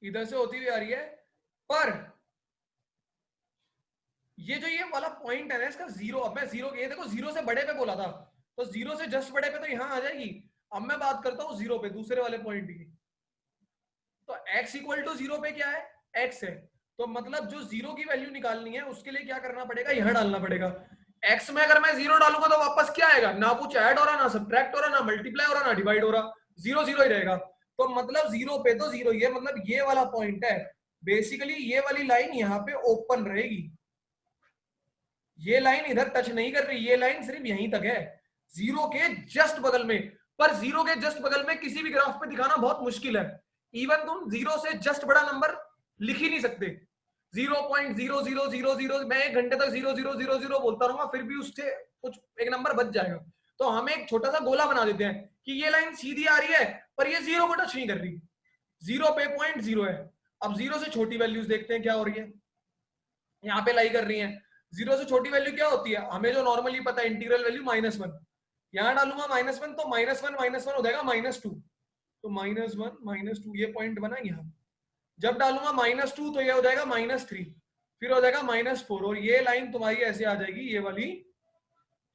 इधर से होती हुई आ रही है। पर ये जो ये वाला पॉइंट है ना, इसका 0, अब मैं 0, ये देखो 0 से बड़े पे बोला था, तो 0 से जस्ट बड़े पे तो यहां आ जाएगी। अब मैं बात करता हूं 0 पे, दूसरे वाले पॉइंट की। तो x इक्वल टू 0 पे क्या है, x है। तो मतलब जो 0 की वैल्यू निकालनी है उसके लिए क्या करना पड़ेगा, यहां डालना पड़ेगा। x में अगर मैं 0 डालूंगा तो वापस क्या आएगा, ना कुछ ऐड हो रहा, ना सब्ट्रैक्ट हो रहा, ना मल्टीप्लाई हो रहा, ना डिवाइड हो रहा, 0 0 ही रहेगा। तो मतलब 0 पे तो 0 ही है, मतलब ये वाला पॉइंट है। बेसिकली ये वाली लाइन यहाँ पे ओपन रहेगी, ये लाइन इधर टच नहीं कर रही, ये लाइन सिर्फ यहीं तक है, 0 के जस्ट बगल में। पर 0 के जस्ट बगल में किसी भी ग्राफ पे दिखाना बहुत मुश्किल है। इवन तुम 0 से जस्ट बड़ा नंबर लिख ही नहीं सकते। 0.0000, मैं 1 घंटे तक 0000 बोलता रहूंगा, फिर भी उससे कुछ एक नंबर बच जाएगा। तो हम एक छोटा सा गोला बना देते हैं कि ये लाइन सीधी आ रही है पर ये 0 को टच नहीं कर रही, 0 पे 0.0 है। अब 0 से छोटी वैल्यूज देखते हैं क्या हो रही है, यहाँ पे लाई कर रही है। 0 से छोटी वैल्यू क्या होती है, हमें जो नॉर्मली पता है, इंटीग्रल वैल्यू -1। यहां डालूंगा -1 तो -1 हो जाएगा -2, तो -1 -2 ये पॉइंट बना यहाँ। जब डालूंगा -2 तो ये हो जाएगा -3, फिर हो जाएगा -4, और ये लाइन तुम्हारी ऐसे आ जाएगी, ये वाली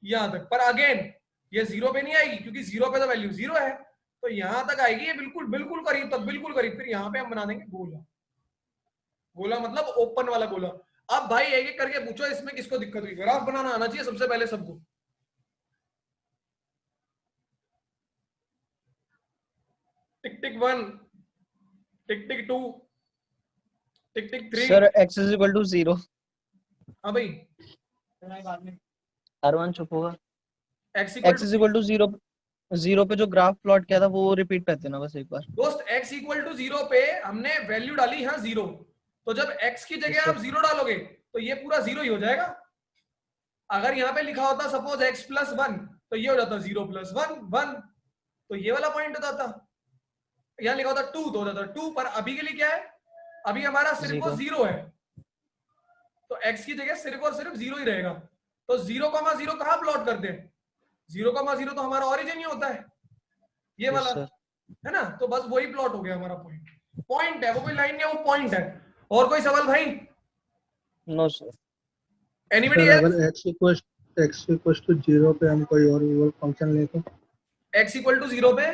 यहां तक। पर अगेन ये 0 पे नहीं आएगी क्योंकि 0 पे तो वैल्यू 0 है, तो यहां तक आएगी ये बिल्कुल बिल्कुल करीब तक, बिल्कुल करीब। फिर यहाँ पे हम बना देंगे गोला, गोला मतलब ओपन वाला गोला। अब भाई एक एक करके पूछो इसमें किसको दिक्कत हुई। ग्राफ बनाना आना चाहिए सबसे पहले सबको। Tick tick 1, tick tick 2, tick tick 3। Sir x is equal to 0। हाँ भाई, R1 चुप होगा। x इज इक्वल टू 0, 0 पे जो ग्राफ प्लॉट किया था वो रिपीट करते हैं ना बस एक बार। दोस्त x इक्वल टू 0 पे हमने वैल्यू डाली यहाँ 0, तो जब x की जगह आप 0 डालोगे तो ये पूरा 0 ही हो जाएगा। अगर यहाँ पे लिखा होता सपोज x प्लस 1 तो ये हो जाता 0 प्लस 1 1, तो ये वाला पॉइंट हो जाता। यहाँ लिखा होता 2 तो हो जाता 2, पर अभी के लिए क्या है, अभी हमारा सिर्फ वो 0 है, तो x की जगह सिर्फ और सिर्फ 0 ही रहेगा। तो 0,0 कहाँ प्लॉट करते हैं, 0,0 तो हमारा ओरिजिन ही होता है, ये वाला है ना। तो बस वही प्लॉट हो गया हमारा पॉइंट। पॉइंट है वो, कोई लाइन नहीं है, वो पॉइंट है। और कोई सवाल भाई? No sir. एनीबॉडी सर अगर x इक्वल्स टू 0 पे हम कोई और फंक्शन ले तो, x इक्वल टू 0 पे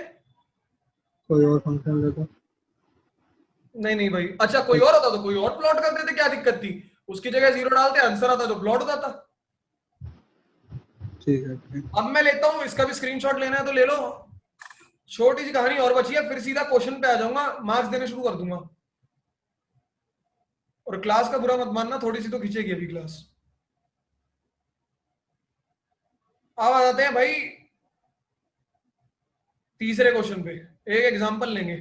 कोई और फंक्शन ले तो? नहीं भाई, अच्छा कोई और होता तो कोई और प्लॉट कर देते, क्या दिक्कत थी? उसकी जगह 0 डालते, आंसर आता तो प्लॉट हो जाता। ठीक है। अब मैं लेता हूं, इसका भी स्क्रीनशॉट लेना है तो ले लो। छोटी सी कहानी और बची है, फिर सीधा क्वेश्चन पे आ जाऊंगा, मार्क्स देने शुरू कर दूंगा। और क्लास का बुरा मत मानना, थोड़ी सी तो खींचेगी अभी क्लास। अब आ जाते हैं भाई तीसरे क्वेश्चन पे, एक एग्जांपल लेंगे।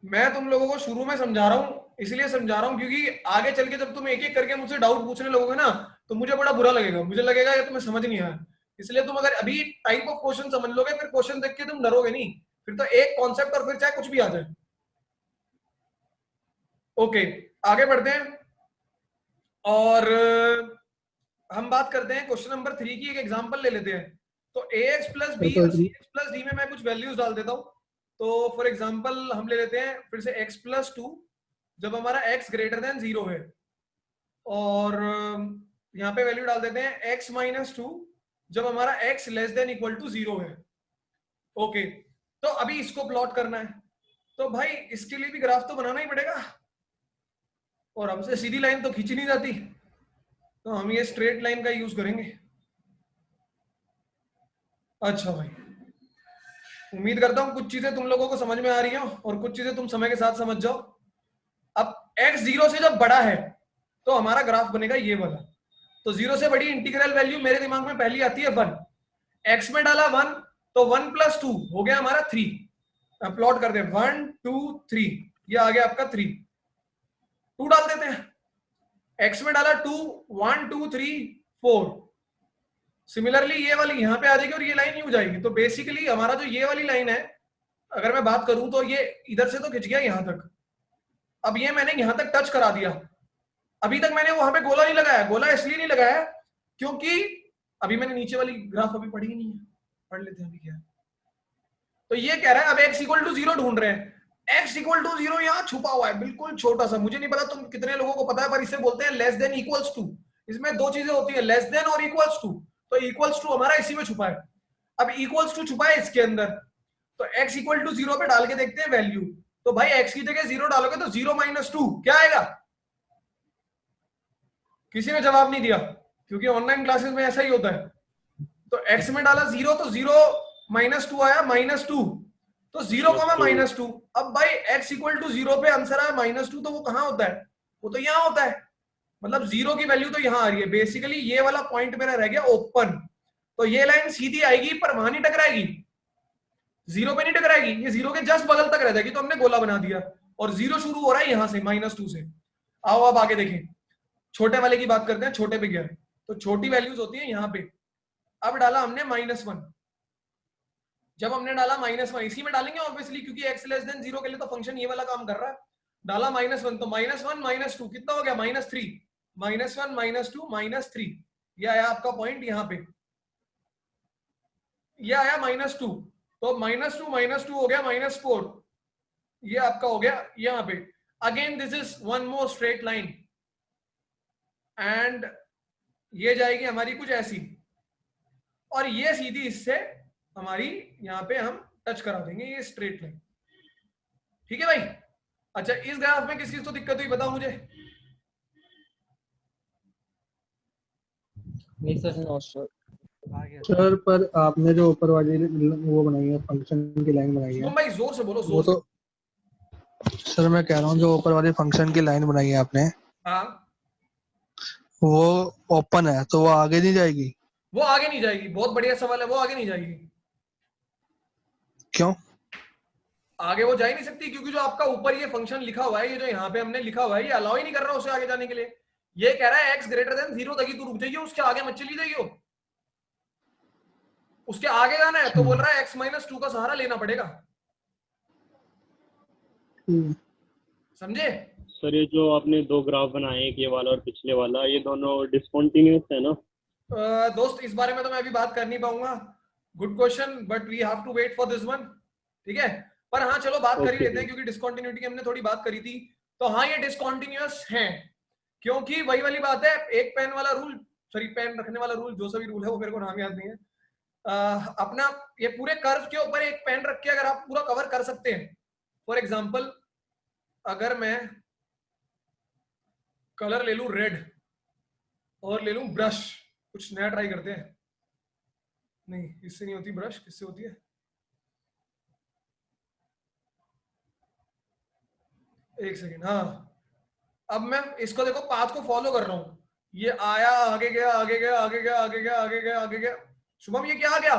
मैं तुम लोगों को शुरू में समझा रहा हूँ, इसलिए समझा रहा हूँ क्योंकि आगे चल के जब तुम एक एक करके मुझसे डाउट पूछने लगोगे ना, तो मुझे बड़ा बुरा लगेगा, मुझे लगेगा ये तुम्हें समझ नहीं आया। इसलिए तुम अगर अभी टाइप ऑफ क्वेश्चन समझ लोगे, फिर क्वेश्चन देख के तुम डरोगे नहीं, फिर तो एक कॉन्सेप्ट और फिर चाहे कुछ भी आ जाए। ओके, आगे बढ़ते हैं और हम बात करते हैं क्वेश्चन नंबर 3 की। एक एग्जांपल ले लेते हैं। तो ax प्लस बी और cx प्लस डी में मैं कुछ वैल्यूज डाल देता हूं। तो फॉर एग्जांपल हम ले लेते हैं फिर से x प्लस 2 जब हमारा x ग्रेटर देन 0 है, और यहाँ पे वैल्यू डाल देते हैं x माइनस 2 जब हमारा x less than equal to 0 है। ओके, तो अभी इसको प्लॉट करना है, तो भाई इसके लिए भी ग्राफ तो बनाना ही पड़ेगा, और हमसे सीधी लाइन तो खींची नहीं जाती, तो हम ये स्ट्रेट लाइन का यूज करेंगे। अच्छा भाई, उम्मीद करता हूं कुछ चीजें तुम लोगों को समझ में आ रही हो और कुछ चीजें तुम समय के साथ समझ जाओ। अब x 0 से जब बड़ा है तो हमारा ग्राफ बनेगा ये वाला। तो 0 से बड़ी इंटीग्रल वैल्यू मेरे दिमाग में पहली आती है 1। x में डाला 1 तो 1 प्लस 2 हो गया हमारा 3। अब प्लॉट कर दे 1 2 3, ये आ गया आपका 3। 2 डाल देते हैं, x में डाला 2 1 2 3 4। सिमिलरली ये वाली यहां पे आ जाएगी और ये लाइन यूं जाएगी। तो बेसिकली हमारा जो ये वाली लाइन है, अगर मैं बात करूं तो ये इधर से तो खिंच गया यहां तक। अब ये मैंने यहां तक टच करा दिया, अभी तक मैंने वहां पे गोला नहीं लगाया। गोला इसलिए नहीं लगाया क्योंकि अभी मैंने नीचे वाली ग्राफ अभी पढ़ी नहीं है, पढ़ लेते हैं अभी क्या है। तो ये कह रहा है अब x इक्वल टू 0 ढूंढ रहे हैं। x इक्वल टू 0 यहाँ छुपा हुआ है, बिल्कुल छोटा सा। मुझे नहीं पता तुम कितने लोगों को पता है, पर इसे बोलते हैं लेस देन इक्वल्स टू। इसमें दो चीजें होती है, लेस देन और इक्वल्स टू। तो इक्वल्स टू हमारा इसी में छुपा है। अब इक्वल्स टू छुपा है इसके अंदर, तो x इक्वल टू 0 पे डाल के देखते हैं वैल्यू। तो भाई x की जगह 0 डालोगे तो 0 माइनस 2 क्या आएगा? किसी ने जवाब नहीं दिया, क्योंकि ऑनलाइन क्लासेस में ऐसा ही होता है। तो x में डाला 0 तो 0 माइनस 2 आया -2, तो 0 कॉमा -2। अब भाई x इक्वल टू 0 पे आंसर आया -2, तो वो कहां होता है? वो तो यहां होता है। मतलब 0 की वैल्यू तो यहां आ रही है। बेसिकली ये वाला पॉइंट मेरा रह गया ओपन। तो ये लाइन सीधी आएगी पर वहां नहीं टकराएगी, 0 पे नहीं टकराएगी, ये 0 के जस्ट बगल तक रह जाएगी। तो हमने गोला बना दिया, और 0 शुरू हो रहा है यहां से -2 से। आओ अब आगे देखें, छोटे वाले की बात करते हैं। छोटे पे क्या है? तो छोटी वैल्यूज होती है यहाँ पे। अब डाला हमने -1। जब हमने डाला -1, इसी में डालेंगे ऑब्वियसली, क्योंकि x लेस देन 0 के लिए तो फंक्शन ये वाला काम कर रहा है। डाला -1 तो -1 -2 कितना हो गया? -3। -1 -2 -3, ये आया आपका पॉइंट यहाँ पे, ये आया -2। तो -2 हो गया -4, ये आपका हो गया यहाँ पे। Again this is one more straight line, and ये जाएगी हमारी कुछ ऐसी, और ये सीधी इससे हमारी यहाँ पे हम टच करा देंगे, ये स्ट्रेट लाइन। ठीक है भाई? अच्छा, इस ग्राफ में किस चीज को दिक्कत हुई बताओ मुझे। सर पर आपने जो ऊपर वाली वो बनाई है, फंक्शन की लाइन बनाई है, तुम भाई जोर से बोलो, वो जोर तो सर मैं कह रहा हूँ जो ऊपर वाली फंक्शन की लाइन बनाई है आपने, हाँ, वो ओपन है तो वो आगे नहीं जाएगी? वो आगे नहीं जाएगी। बहुत बढ़िया सवाल है, वो आगे नहीं जाएगी। क्यों आगे वो जा ही नहीं सकती, क्योंकि जो आपका ऊपर ये फंक्शन लिखा हुआ है, ये जो यहाँ पे हमने लिखा हुआ है, ये अलाउ ही नहीं कर रहा उसे आगे जाने के लिए। ये कह रहा है x ग्रेटर देन 0 तक ही तू रुक जाइए, उसके आगे मत चली जाइए। उसके आगे जाना है तो बोल रहा है x -2 का सहारा लेना पड़ेगा। समझे? सर ये जो आपने दो ग्राफ बनाए, एक ये वाला और पिछले वाला, ये दोनों डिसकंटिन्यूअस है ना? दोस्त इस बारे में तो मैं अभी बात कर नहीं पाऊंगा। Good question, but we have to wait for this one. ठीक है, पर हाँ चलो बात कर ही लेते हैं, क्योंकि डिसकंटिन्यूटी की हमने थोड़ी बात करी थी। तो हाँ, ये डिसकंटिन्यूअस हैं, क्योंकि वही वाली बात है, एक पेन वाला रूल, सॉरी पेन रखने वाला रूल, जो सा भी रूल है वो मेरे को नाम याद नहीं है। अपना ये पूरे कर्व के ऊपर एक पेन रख के अगर आप पूरा कवर कर सकते हैं, फॉर एग्जाम्पल अगर मैं कलर ले लूं रेड और ले लूं ब्रश, कुछ नया ट्राई करते हैं। नहीं, इससे नहीं होती ब्रश, किससे होती है? एक सेकेंड। हाँ, अब मैं इसको देखो, पाथ को फॉलो कर रहा हूं। ये आया, आगे गया, आगे गया, आगे गया, आगे गया, आगे गया, आगे गया। शुभम ये क्या आ गया?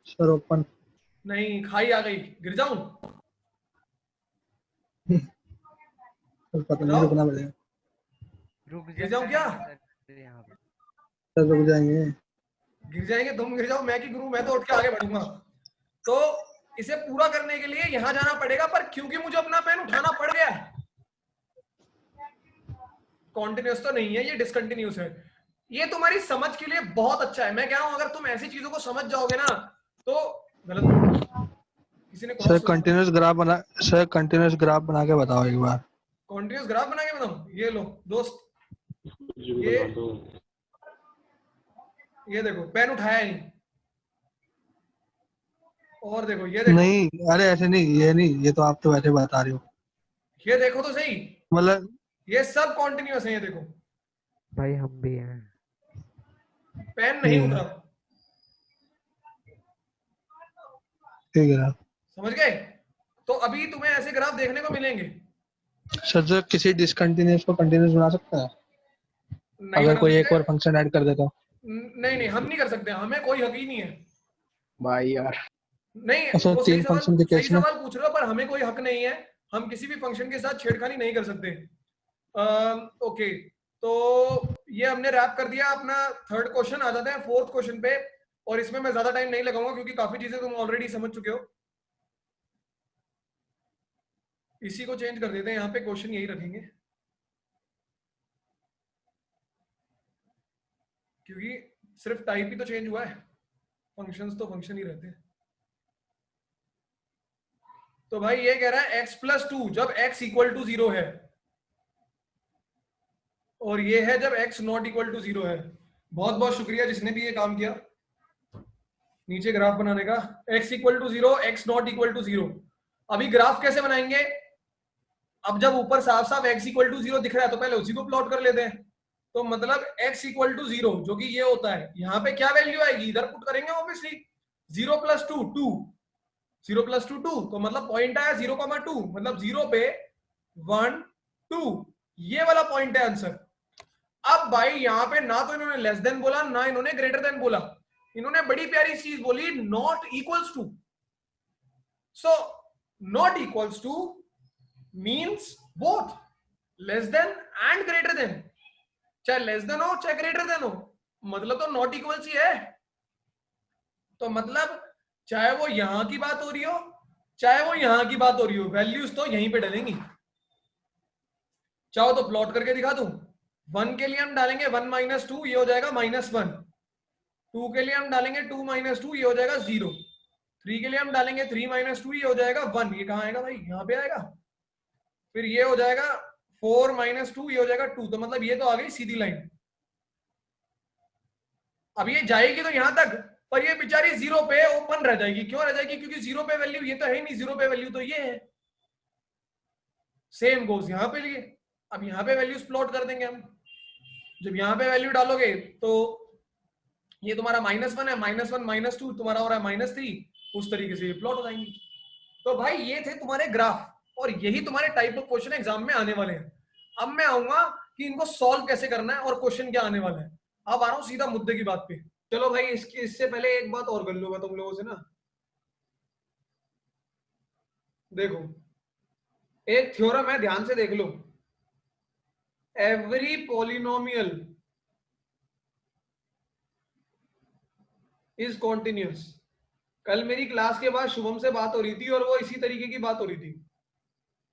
Sir open. नहीं, खाई आ गई, गिर जाऊं? पता नहीं, रुकना पड़ेगा। रुक गिर जाऊं क्या? सर यहाँ पे सर रुक जाएंगे। गिर जाएंगे? तुम गिर जाओ, मैं की गुरु, मैं तो उठ के आगे बढ़ूंगा। तो इसे पूरा करने के लिए यहां जाना पड़ेगा, पर क्योंकि मुझे अपना पेन उठाना पड़ गया है, कॉन्टिन्यूस तो नहीं है, ये डिसकंटिन्यूस है। ये तुम्हारी समझ के लिए बहुत अच्छा है। मैं कह रहा हूं अगर तुम ऐसी चीजों को समझ जाओगे ना तो गलत। किसी ने सर कंटीन्यूअस ग्राफ बना के बताओ एक बार। कॉन्टिन्यूस ग्राफ बना के बताऊं? ये लो दोस्त, ये देखो, पेन उठाया नहीं, और देखो ये देखो। नहीं अरे ऐसे नहीं, ये नहीं, ये तो आप तो वैसे बता रहे हो। ये देखो तो सही, मतलब ये सब कॉन्टिन्यूस है। ये देखो भाई हम भी हैं। पेन नहीं उतरा, ठीक है समझ गए? तो अभी तुम्हें ऐसे ग्राफ देखने को मिलेंगे। सर। जो किसी डिसकंटिन्यूअस को कंटिन्यूअस बना सकता है नहीं अगर बना कोई एक सकते। और फंक्शन ऐड कर दे तो? नहीं, हम नहीं कर सकते, हमें कोई हक ही नहीं है भाई यार। नहीं। अच्छा, वो तीन फंक्शन के सही केस में सवाल पूछ रहे हो, पर हमें कोई हक नहीं है, हम किसी भी फंक्शन के साथ छेड़खानी नहीं कर सकते। ओके, तो ये हमने रैप कर दिया अपना थर्ड क्वेश्चन। आ जाते हैं फोर्थ क्वेश्चन पे, और इसमें मैं ज्यादा टाइम नहीं लगाऊंगा क्योंकि काफी चीजें तुम ऑलरेडी समझ चुके हो। इसी को चेंज कर देते हैं, यहाँ पे क्वेश्चन यही रखेंगे क्योंकि सिर्फ टाइप ही तो चेंज हुआ है, फंक्शंस तो फंक्शन ही रहते हैं। तो भाई ये कह रहा है x+2 जब x इक्वल टू 0 है, और ये है जब x नॉट इक्वल टू 0 है। बहुत बहुत शुक्रिया जिसने भी ये काम किया नीचे ग्राफ बनाने का। x equal to 0, x not equal to 0। अभी ग्राफ कैसे बनाएंगे? अब जब ऊपर साफ साफ x इक्वल टू 0 दिख रहा है तो पहले उसी को प्लॉट कर लेते हैं। तो मतलब x इक्वल टू 0 जो कि ये होता है, यहाँ पे क्या वैल्यू आएगी इधर पुट करेंगे ऑब्वियसली। 0+2 2, 0+2 2, तो मतलब पॉइंट आया 0,2, मतलब 0 पे 1 2, ये वाला पॉइंट है आंसर। अब भाई यहाँ पे ना तो इन्होंने लेस देन बोला ना इन्होंने ग्रेटर देन बोला, इन्होंने बड़ी प्यारी चीज बोली not equals to. So not equals to means both less than and greater than, चाहे लेस देन हो चाहे ग्रेटर देन हो, मतलब तो नॉट इक्वल्स ही है। तो मतलब चाहे वो यहां की बात हो रही हो चाहे वो यहां की बात हो रही हो, वैल्यूज तो यहीं पे डलेंगी। चाहो तो प्लॉट करके दिखा दूं। 1 के लिए हम डालेंगे 1 - 2, ये हो जाएगा -1। 2 के लिए हम डालेंगे 2 - 2, ये हो जाएगा 0। 3 के लिए हम डालेंगे 3 - 2, ये हो जाएगा 1। ये कहां आएगा भाई? यहाँ पे आएगा। फिर ये हो जाएगा 4 - 2, ये हो जाएगा 2। तो मतलब ये तो आ गई सीधी लाइन। अब ये जाएगी तो यहां तक, पर ये बेचारी 0 पे ओपन रह जाएगी। क्यों रह जाएगी? क्योंकि 0 पे वैल्यू ये तो है नहीं, 0 पे वैल्यू तो ये है। सेम गोज यहां पे लिए। अब यहां पे वैल्यूज प्लॉट कर देंगे हम। जब यहां पे वैल्यू डालोगे तो ये तुम्हारा -1 है, -1 - 2 तुम्हारा हो रहा है -3, उस तरीके से ये प्लॉट हो जाएंगी। तो भाई ये थे तुम्हारे ग्राफ, और यही तुम्हारे टाइप ऑफ क्वेश्चन एग्जाम में आने वाले हैं। अब मैं आऊंगा कि इनको सॉल्व कैसे करना है और क्वेश्चन क्या आने वाला है। अब आ रहा हूं सीधा मुद्दे की बात पे। चलो भाई इससे पहले एक बात और कर लूंगा तुम लोगों से ना। देखो एक थ्योरम है, ध्यान से देख लो। Every polynomial is continuous. कल मेरी क्लास के बाद शुभम से बात हो रही थी और वो इसी तरीके की बात हो रही थी।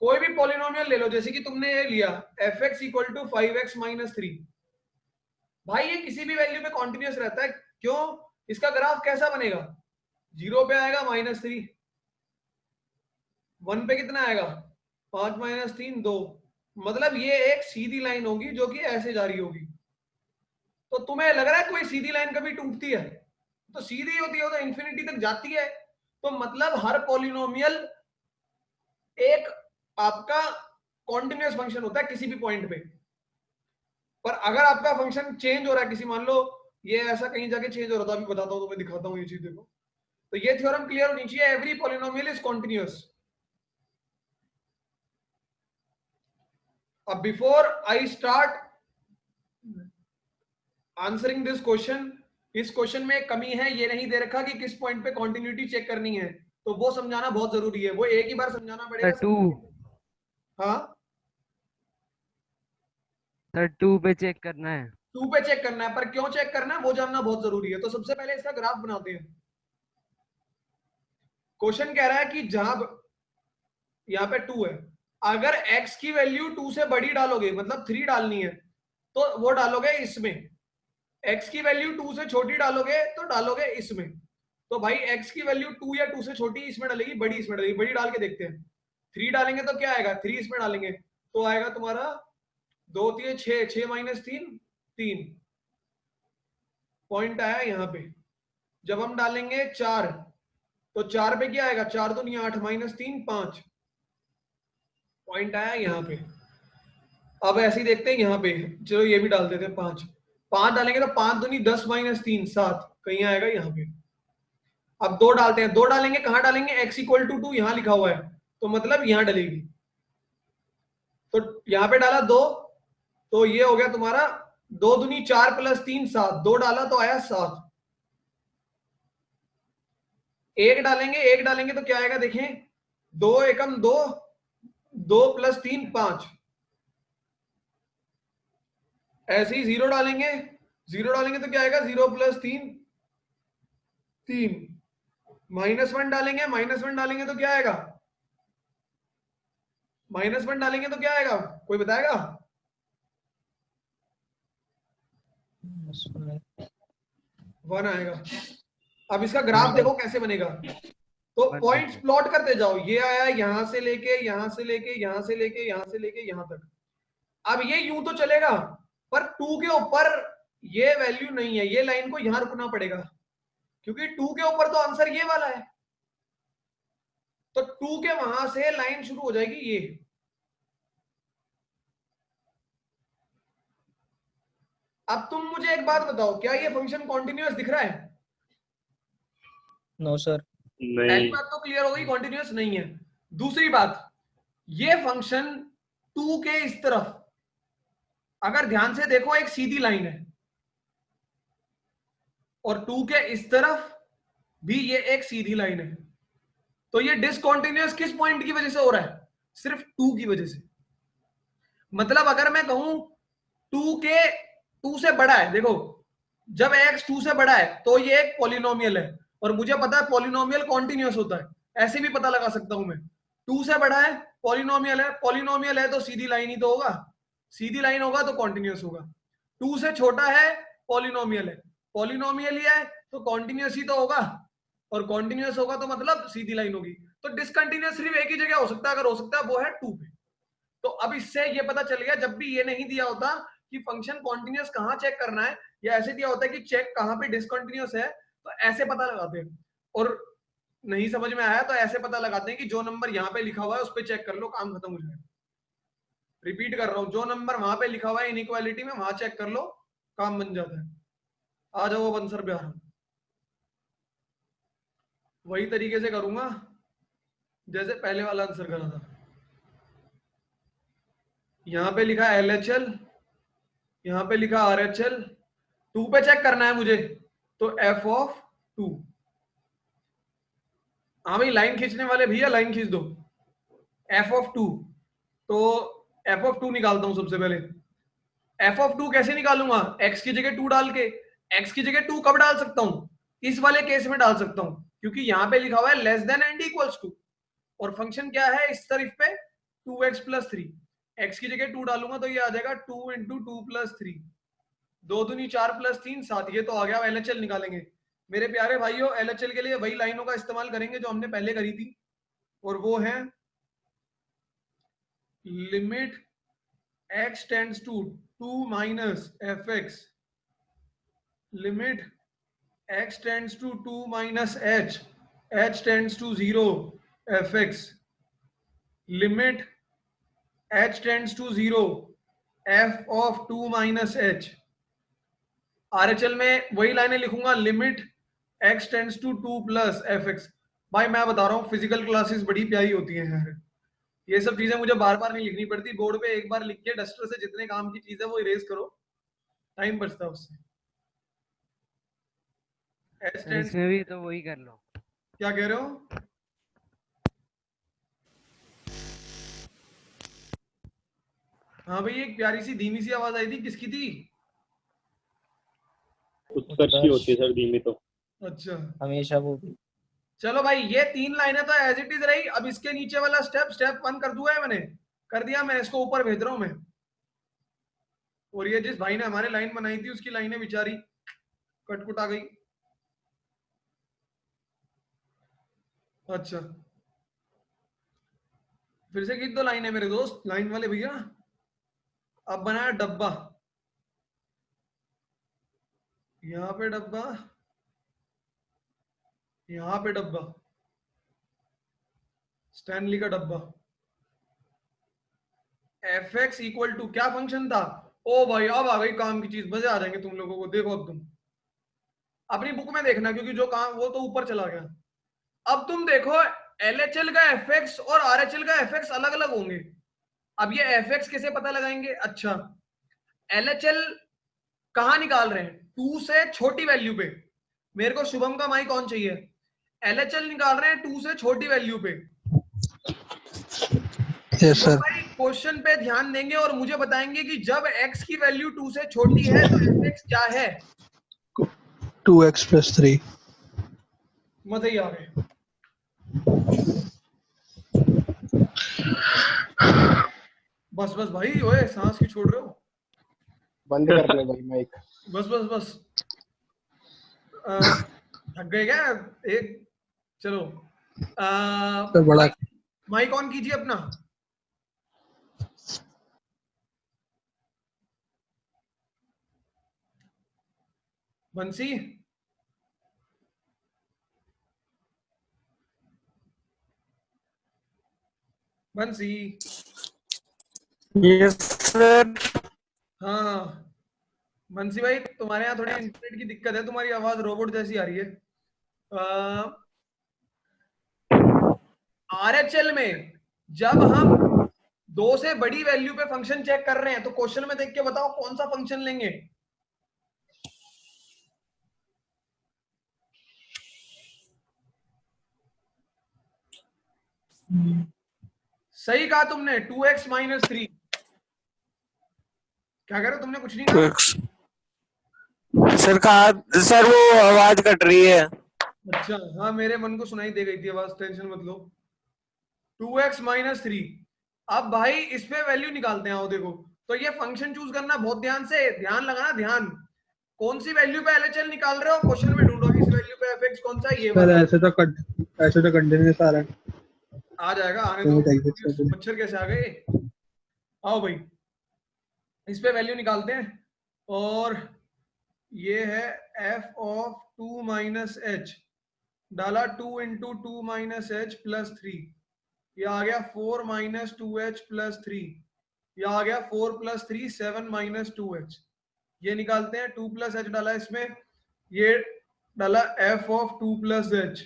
कोई भी पॉलिनोमियल ले लो, जैसे कि तुमने ये लिया fx = 5x - 3। भाई ये किसी भी वैल्यू पे कॉन्टिन्यूअस रहता है। क्यों? इसका ग्राफ कैसा बनेगा? 0 पे आएगा -3, 1 पे कितना आएगा? 5 - 3 2। मतलब ये एक सीधी लाइन होगी जो कि ऐसे जा रही होगी। तो तुम्हें लग रहा है कोई सीधी लाइन कभी टूटती है? तो सीधी होती है, तो इंफिनिटी तक जाती है। तो मतलब हर पॉलिनोमियल एक आपका कॉन्टिन्यूअस फंक्शन होता है किसी भी पॉइंट पे। पर अगर आपका फंक्शन चेंज हो रहा है किसी, मान लो ये ऐसा कहीं जाके चेंज हो रहा था, अभी बताता हूं तुम्हें, दिखाता हूं ये चीज। देखो तो ये थ्योरम क्लियर होनी चाहिए, एवरी पॉलिनोमियल इज कॉन्टिन्यूअस। अब before I start answering this question, इस क्वेश्चन में एक कमी है, ये नहीं दे रखा कि किस पॉइंट पे कॉन्टिन्यूटी चेक करनी है। तो वो समझाना बहुत जरूरी है, वो एक ही बार समझाना पड़ेगा। सर 2 हाँ सर 2 पे चेक करना है। 2 पे चेक करना है, पर क्यों चेक करना है वो जानना बहुत जरूरी है। तो सबसे पहले इसका ग्राफ बनाते हैं। क्वेश्चन कह रहा है कि जहां यहाँ पे 2 है, अगर x की वैल्यू 2 से बड़ी डालोगे, मतलब 3 डालनी है, तो वो डालोगे इसमें। x की वैल्यू 2 से छोटी डालोगे तो डालोगे इसमें। तो भाई x की वैल्यू 2 या 2 से छोटी इसमें डालेगी, बड़ी इसमें डालेगी। बड़ी डाल के देखते हैं। 3 डालेंगे तो क्या आएगा, 3 इसमें डालेंगे तो आएगा तुम्हारा 2 3 6, 6 माइनस 3 3 पॉइंट आया यहाँ पे। जब हम डालेंगे 4 तो 4 पे क्या आएगा, 4 दूनी 8 माइनस 3 5 पॉइंट आया यहाँ पे। अब ऐसे ही देखते हैं यहाँ पे, चलो ये भी डाल देते हैं 5 5 डालेंगे तो 5 दूनी 10 माइनस 3 7 कहीं आएगा यहाँ पे। अब 2 डालते हैं, 2 डालेंगे कहाँ डालेंगे, x इक्वल टू 2 यहाँ लिखा हुआ है तो मतलब यहाँ डलेगी। तो यहाँ पे डाला 2 तो ये हो गया तुम्हारा 2 दूनी 4 प्लस 3 7, 2 डाला तो आया 7। 1 डालेंगे तो क्या आएगा देखें, 2 एकम 2, 2 प्लस 3 5। ऐसे ही 0 डालेंगे तो क्या आएगा, 0 प्लस 3 3। -1 डालेंगे तो क्या आएगा, -1 डालेंगे तो क्या आएगा, कोई बताएगा? 1 आएगा। अब इसका ग्राफ देखो कैसे बनेगा। तो पॉइंट्स प्लॉट करते जाओ, ये आया यहां से लेके यहां से लेके यहां से लेके यहां से लेके यहां तक। अब ये यूं तो चलेगा, पर 2 के ऊपर ये वैल्यू नहीं है, ये लाइन को यहां रुकना पड़ेगा, क्योंकि 2 के ऊपर तो आंसर ये वाला है। तो 2 के वहां से लाइन शुरू हो जाएगी ये। अब तुम मुझे एक बात बताओ, क्या ये फंक्शन कॉन्टिन्यूअस दिख रहा है? No sir. पहली बात तो क्लियर हो गई, कॉन्टिन्यूअस नहीं है। दूसरी बात, ये फंक्शन 2 के इस तरफ अगर ध्यान से देखो एक सीधी लाइन है, और 2 के इस तरफ भी ये एक सीधी लाइन है। तो ये डिसकंटिन्यूअस किस पॉइंट की वजह से हो रहा है, सिर्फ 2 की वजह से। मतलब अगर मैं कहूं 2 से बड़ा है, देखो जब x 2 से बड़ा है तो ये एक पॉलिनोमियल है, और मुझे पता है पॉलिनोमियल कॉन्टिन्यूअस होता है, ऐसे भी पता लगा सकता हूं मैं। 2 से बड़ा है, पॉलिनोमियल है तो सीधी लाइन ही तो होगा, सीधी लाइन होगा तो कॉन्टिन्यूअस होगा। 2 से छोटा है, पॉलिनोमियल ही है तो कॉन्टिन्यूअस ही तो होगा, और कॉन्टिन्यूअस होगा तो मतलब सीधी लाइन होगी। तो डिसकंटिन्यूअस सिर्फ एक ही जगह हो सकता है, अगर हो सकता है वो है 2 पे। तो अब इससे ये पता चल गया, जब भी ये नहीं दिया होता कि फंक्शन कॉन्टिन्यूअस कहाँ चेक करना है, या ऐसे दिया होता है कि चेक कहाँ पे डिसकंटिन्यूअस है, तो ऐसे पता लगाते हैं। और नहीं समझ में आया तो ऐसे पता लगाते हैं कि जो नंबर यहाँ पे लिखा हुआ है उस पर चेक कर लो, काम खत्म हो जाएगा। रिपीट कर रहा हूँ, जो नंबर वहां पे लिखा हुआ है इनइक्वालिटी में, वहां चेक कर लो, काम बन जाता है। आ जाओ बंसर बिहार, वही तरीके से करूंगा जैसे पहले वाला आंसर करा था। यहाँ पे लिखा LHL, यहाँ पे लिखा RHL, 2 पे चेक करना है मुझे, तो f ऑफ 2। हाँ भाई लाइन खींचने वाले भैया लाइन खींच दो। f ऑफ 2, तो f ऑफ 2 निकालता हूं सबसे पहले। f ऑफ 2 कैसे निकालूंगा, x की जगह 2 डाल के। x की जगह 2 कब डाल सकता हूं, इस वाले केस में डाल सकता हूं, क्योंकि यहाँ पे लिखा हुआ है less than and equals to, और फंक्शन क्या है इस तरफ पे 2x प्लस 3। x की जगह 2 डालूंगा तो ये आ जाएगा 2 इंटू 2 प्लस 3, 2 दूनी 4 प्लस 3 7, ये तो आ गया। LHL निकालेंगे मेरे प्यारे भाइयों। LHL के लिए वही लाइनों का इस्तेमाल करेंगे जो हमने पहले करी थी, और वो है limit x tends to 2 minus fx, limit x tends to 2 minus h tends to 0 fx, limit h tends to 0 f of 2 minus h। RHL में वही लाइनें लिखूंगा, limit x tends to 2 plus fx। भाई मैं बता रहा हूँ फिजिकल क्लासेस बड़ी प्यारी होती हैं यार, ये सब चीजें मुझे बार बार नहीं लिखनी पड़ती, बोर्ड पे एक बार लिख के डस्टर से जितने काम की चीज है वो इरेज करो, टाइम बचता है उससे। इसमें भी तो वही कर लो। क्या कह रहे हो? हाँ भाई, एक प्यारी सी धीमी सी आवाज आई थी, किसकी थी? उत्कर्ष की होती है सर धीमी तो। अच्छा, हमेशा वो चलो भाई, ये 3 लाइनें तो एज इट इज रही। अब इसके नीचे वाला स्टेप 1 कर दूंगा मैंने, कर दिया मैं, इसको ऊपर भेज रहा हूं मैं। और ये जिस भाई ने हमारे लाइन बनाई थी उसकी लाइनें बेचारी कटकुट आ गई। अच्छा, फिर से खींच दो लाइन है मेरे दोस्त, लाइन वाले भैया। अब बनाया डब्बा, यहाँ पे डब्बा, यहाँ पे डब्बा, स्टैनली का डब्बा। fx इक्वल टू क्या फंक्शन था? ओ भाई, अब आ गई काम की चीज, मजे आ जाएंगे तुम लोगों को। देखो अब तुम अपनी बुक में देखना, क्योंकि जो काम वो तो ऊपर चला गया। अब तुम देखो, LHL का fx और RHL का fx अलग अलग होंगे। अब ये fx कैसे पता लगाएंगे? अच्छा, LHL कहाँ निकाल रहे हैं? 2 से छोटी वैल्यू पे। मेरे को शुभम का माइक ऑन चाहिए। LHL निकाल रहे हैं 2 से छोटी वैल्यू पे। Yes sir. भाई क्वेश्चन पे ध्यान देंगे और मुझे बताएंगे कि जब x की वैल्यू 2 से छोटी है तो fx क्या है? 2x + 3। मजे ही आ गए। बस बस भाई, ओए सांस की छोड़ रहे हो? बंद कर ले भाई माइक। बस बस बस, थक गए क्या? एक चलो, तो बड़ा माइक ऑन कीजिए अपना। बंसी, बंसी। Yes sir. हाँ बंसी भाई, तुम्हारे यहाँ थोड़ी इंटरनेट की दिक्कत है, तुम्हारी आवाज रोबोट जैसी आ रही है। RHL में जब हम 2 से बड़ी वैल्यू पे फंक्शन चेक कर रहे हैं तो क्वेश्चन में देख के बताओ कौन सा फंक्शन लेंगे? सही कहा तुमने, 2x - 3। क्या कह रहे हो? तुमने कुछ नहीं कहा। सर कहा सर, वो आवाज कट रही है। अच्छा, हाँ मेरे मन को सुनाई दे गई थी आवाज, टेंशन मत लो। 2x - 3। अब भाई इस पे वैल्यू निकालते हैं। आओ देखो, तो ये फंक्शन चूज करना बहुत ध्यान से, ध्यान लगाना, ध्यान। कौन सी वैल्यू पे LHL निकाल रहे हो? क्वेश्चन में ढूंढो इस वैल्यू पे fx कौन सा है, ये वाला। ऐसे तो कंटिन्यूअस आ रहा है। आ जाएगा, आने दो। मच्छर कैसे आ गए? आओ भाई, इस पे वैल्यू निकालते हैं। और ये है f of 2 - h, डाला 2 × 2 - h + 3। ये आ गया 4 - 2h + 3। ये आ गया 4 + 3 7 - 2h। ये निकालते हैं। 2 + h डाला इसमें, ये डाला f of 2 + h,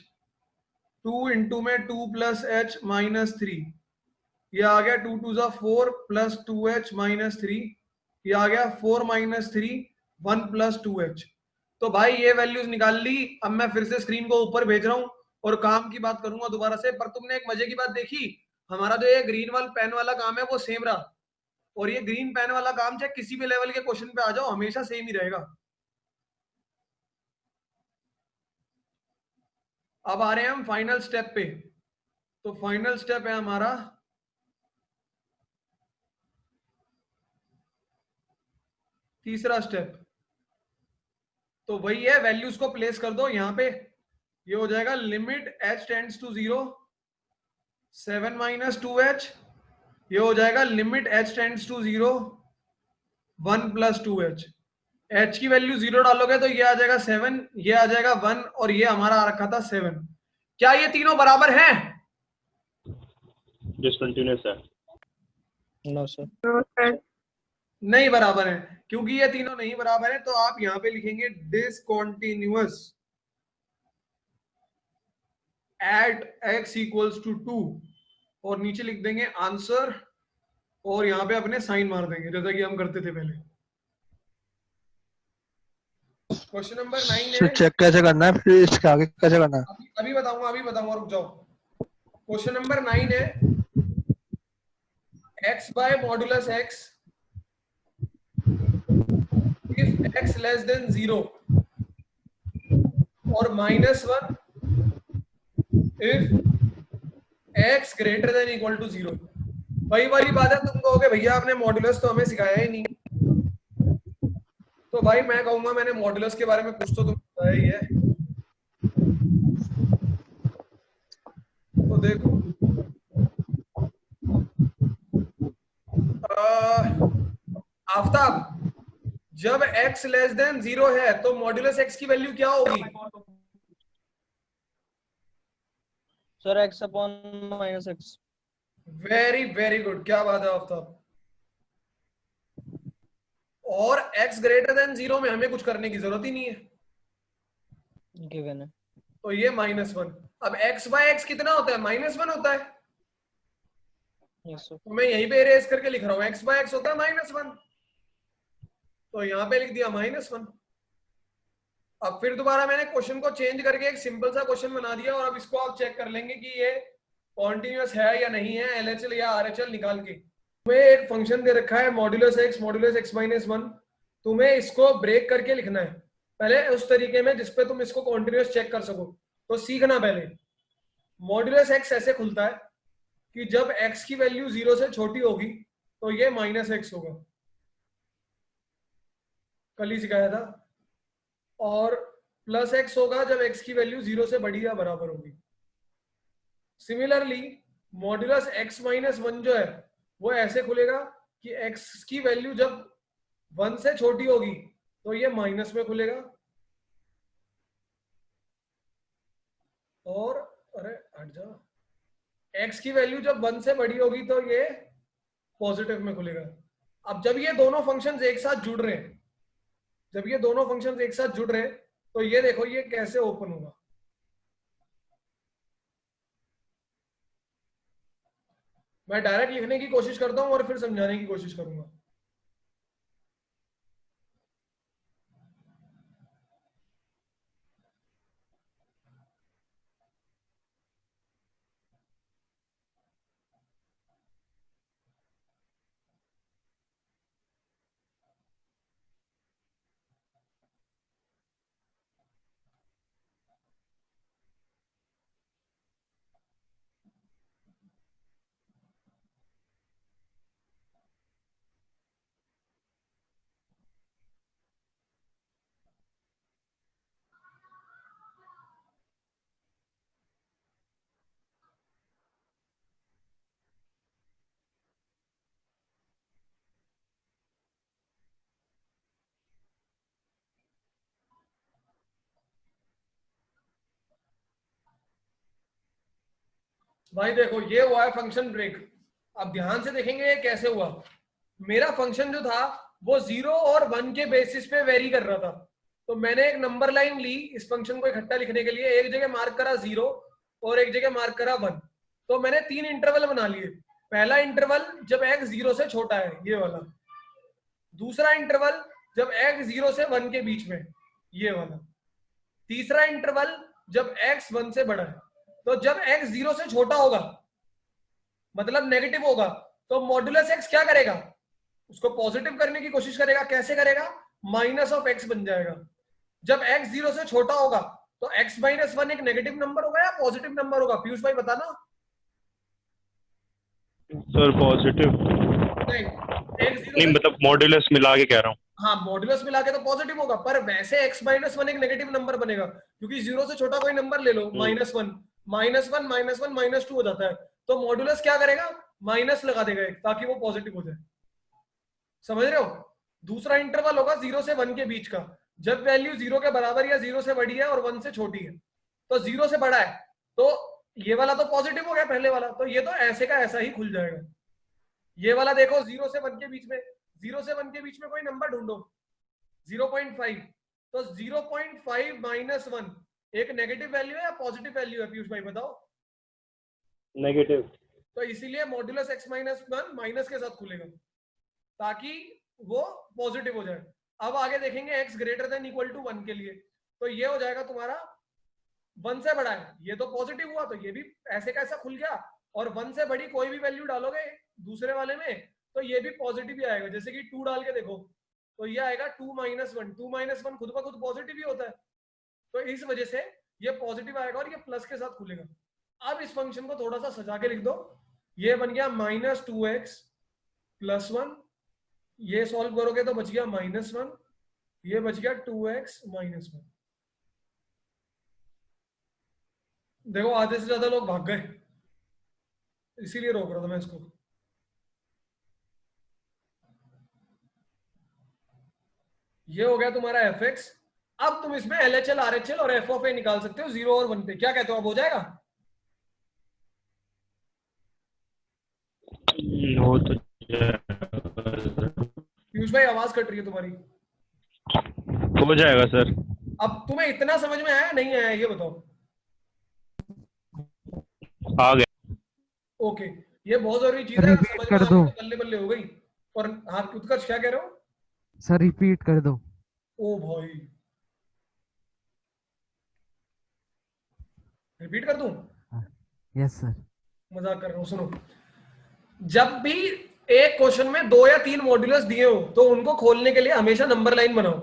2 × में 2 + h - 3। ये आ गया 2 × 2 = 4 + 2h - 3। ये आ गया 4 - 3 1 + 2h। तो भाई ये वैल्यूज निकाल ली। अब मैं फिर से स्क्रीन को ऊपर भेज रहा हूं और काम की बात करूंगा दोबारा से। पर तुमने एक मजे की बात देखी, हमारा जो ये ग्रीन वाला पेन वाला काम है वो सेम रहा। और ये ग्रीन पेन वाला काम चाहे किसी भी लेवल के क्वेश्चन पे आ जाओ, हमेशा सेम ही रहेगा। अब आ रहे हैं हम फाइनल स्टेप पे। तो फाइनल स्टेप है हमारा तीसरा स्टेप। तो वही है, वैल्यूज को प्लेस कर दो यहाँ पे। ये हो जाएगा limit h tends to 0 7 - 2h। ये हो जाएगा limit h tends to 0 1 + 2h। h की वैल्यू 0 डालोगे तो ये आ जाएगा 7, ये आ जाएगा 1 और ये हमारा आ रखा था 7। क्या ये तीनों बराबर हैं? डिसकंटिन्यूअस है। No sir. नहीं बराबर है। क्योंकि ये तीनों नहीं बराबर है तो आप यहां पे लिखेंगे डिसकंटिन्यूअस एट x = 2 और नीचे लिख देंगे आंसर और यहाँ पे अपने साइन मार देंगे जैसा कि हम करते थे पहले। क्वेश्चन नंबर 9 है। चेक कैसे करना है, फिर इसके आगे कैसे करना है? अभी बताऊंगा, रुक जाओ। क्वेश्चन नंबर 9 है x/mod x if x less than 0 और -1 if x greater than equal to 0। वही वाली बात है, तुम कहोगे भैया आपने मॉड्यूलस तो हमें सिखाया ही नहीं। तो भाई मैं कहूंगा मैंने मॉड्यूलस के बारे में कुछ तो तुम्हें बताया ही है। तो देखो आफ्ताब, जब x लेस देन 0 है तो मॉड्यूलस x की वैल्यू क्या होगी? Sir x upon -x। Very very good, क्या बात है आफ्ताब। और x ग्रेटर देन 0 में हमें कुछ करने की जरूरत ही नहीं है, गिवन है। तो ये -1। अब x बाय x कितना होता है? -1 होता है। Yes sir. तो मैं यहीं पे इरेज करके लिख रहा हूँ x बाय x होता है -1, तो यहाँ पे लिख दिया -1। अब फिर दोबारा मैंने क्वेश्चन को चेंज करके एक सिंपल सा क्वेश्चन बना दिया, और अब इसको आप चेक कर लेंगे कि ये कॉन्टिन्यूअस है या नहीं है, LHL या RHL निकाल के। तुम्हें एक फंक्शन दे रखा है मॉड्यूलस x -1, तुम्हें इसको ब्रेक करके लिखना है पहले उस तरीके में जिसपे तुम इसको कॉन्टिन्यूअस चेक कर सको। तो सीखना पहले, मॉड्यूलस x ऐसे खुलता है कि जब x की वैल्यू 0 से छोटी होगी तो ये -x होगा, कल ही सिखाया था। और +x होगा जब x की वैल्यू 0 से बड़ी या बराबर होगी। सिमिलरली मॉड्यूलस x -1 जो है वो ऐसे खुलेगा कि x की वैल्यू जब 1 से छोटी होगी तो ये माइनस में खुलेगा, और अरे हट जा, x की वैल्यू जब 1 से बड़ी होगी तो ये पॉजिटिव में खुलेगा। अब जब ये दोनों फंक्शंस एक साथ जुड़ रहे हैं, जब ये दोनों फंक्शंस एक साथ जुड़ रहे हैं तो ये देखो ये कैसे ओपन होगा। मैं डायरेक्ट लिखने की कोशिश करता हूं और फिर समझाने की कोशिश करूंगा। भाई देखो ये हुआ है फंक्शन ब्रेक। अब ध्यान से देखेंगे ये कैसे हुआ। मेरा फंक्शन जो था वो 0 और 1 के बेसिस पे वेरी कर रहा था, तो मैंने एक नंबर लाइन ली इस फंक्शन को इकट्ठा लिखने के लिए। एक जगह मार्क करा 0 और एक जगह मार्क करा 1। तो मैंने 3 इंटरवल बना लिए। पहला इंटरवल जब x 0 से छोटा है, ये वाला। दूसरा इंटरवल जब x 0 से 1 के बीच में, ये वाला। तीसरा इंटरवल जब x 1 से बड़ा है। तो जब x 0 से छोटा होगा मतलब नेगेटिव होगा तो मॉड्यूलस x क्या करेगा? उसको पॉजिटिव करने की कोशिश करेगा। कैसे करेगा? -(x) बन जाएगा। जब x 0 से छोटा होगा तो x -1 एक नेगेटिव नंबर होगा या पॉजिटिव नंबर होगा? पीयूष भाई बताना। सर पॉजिटिव नहीं, मतलब मॉड्यूलस मिला के कह रहा हूँ। हाँ मॉड्यूलस मिला के तो पॉजिटिव होगा, पर वैसे x -1 एक नेगेटिव नंबर बनेगा क्योंकि 0 से छोटा कोई नंबर ले लो, -1 -1 -1 -2 हो जाता है। तो मॉड्यूलस क्या करेगा? माइनस लगा देगा एक, ताकि वो पॉजिटिव हो जाए। समझ रहे हो? दूसरा इंटरवल होगा 0 से 1 के बीच का, जब वैल्यू 0 के बराबर या 0 से बड़ी है और 1 से छोटी है। तो 0 से बड़ा है तो ये वाला तो पॉजिटिव हो गया पहले वाला, तो ये तो ऐसे का ऐसा ही खुल जाएगा। ये वाला देखो 0 से 1 के बीच में, 0 से 1 के बीच में कोई नंबर ढूंढो। 0.5, तो 0.5 -1 एक नेगेटिव वैल्यू है या पॉजिटिव वैल्यू है? पीयूष भाई बताओ। नेगेटिव। तो इसीलिए मॉड्यूलस x -1 माइनस के साथ खुलेगा ताकि वो पॉजिटिव हो जाए। अब आगे देखेंगे x greater than equal to 1 के लिए, तो ये हो जाएगा तुम्हारा 1 से बड़ा है, ये तो पॉजिटिव हुआ, तो ये भी ऐसे का ऐसा खुल गया। और 1 से बड़ी कोई भी वैल्यू डालोगे दूसरे वाले में तो ये भी पॉजिटिव ही आएगा। जैसे कि 2 डाल के देखो तो ये आएगा 2 माइनस 1। 2 माइनस 1 खुद ब खुद पॉजिटिव ही होता है, तो इस वजह से ये पॉजिटिव आएगा और ये प्लस के साथ खुलेगा। अब इस फंक्शन को थोड़ा सा सजा के लिख दो, ये बन गया माइनस 2x प्लस 1, ये सॉल्व करोगे तो बच गया माइनस 1, ये बच गया 2x माइनस 1। देखो आधे से ज्यादा लोग भाग गए, इसीलिए रोक रहा था मैं इसको। ये हो गया तुम्हारा fx। अब तुम इसमें LHL RHL और f of a निकाल सकते हो 0 और 1 पे। क्या कहते हो, अब हो जाएगा? हो तो पीयूष भाई आवाज कट रही है तुम्हारी। हो जाएगा सर। अब तुम्हें इतना समझ में आया नहीं आया ये बताओ? आ गया। ओके, ये बहुत जरूरी चीज है, रिपीट कर दो बल्ले बल्ले हो गई। और हाँ उत्कर्ष क्या कह रहे हो? सर, रिपीट कर दो। ओ भाई रिपीट कर दूं? Yes sir. मजाक कर रहा हूं, सुनो। जब भी एक क्वेश्चन में 2 या 3 मॉड्यूलस दिए हो तो उनको खोलने के लिए हमेशा नंबर लाइन बनाओ।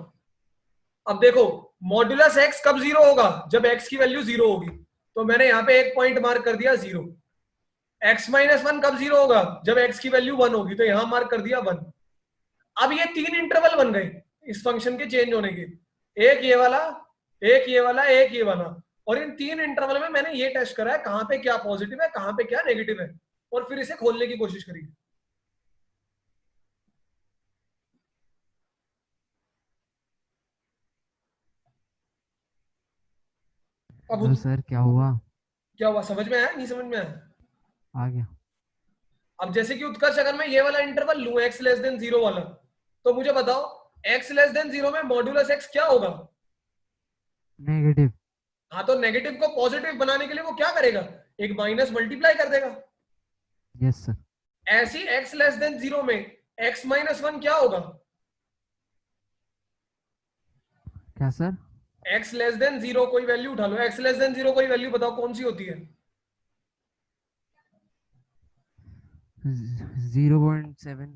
अब देखो मॉड्यूलस x कब 0 होगा? जब x की वैल्यू 0 होगी, तो मैंने यहाँ पे एक पॉइंट मार्क कर दिया 0। x माइनस 1 कब 0 होगा? जब x की वैल्यू 1 होगी, तो यहां मार्क कर दिया 1। अब ये 3 इंटरवल बन गए इस फंक्शन के चेंज होने के, एक ये वाला, एक ये वाला, एक ये वाला। और इन 3 इंटरवल में मैंने ये टेस्ट करा है कहां पे क्या पॉजिटिव है, कहां पे क्या नेगेटिव है, और फिर इसे खोलने की कोशिश करिए। अब सर क्या हुआ? क्या हुआ, समझ में आया नहीं समझ में आया? आ गया। अब जैसे कि उत्कर्ष, अगर मैं ये वाला इंटरवल लूं x लेस देन 0 वाला, तो मुझे बताओ x लेस देन 0 में मॉड्यूलस x क्या होगा? नेगेटिव। हाँ, तो नेगेटिव को पॉजिटिव बनाने के लिए वो क्या करेगा? एक माइनस मल्टीप्लाई कर देगा। Yes sir. ऐसी x लेस देन 0 में x माइनस 1 क्या होगा? क्या सर? x लेस देन 0 कोई वैल्यू उठा लो, x लेस देन 0 कोई वैल्यू बताओ कौन सी होती है? 0.7।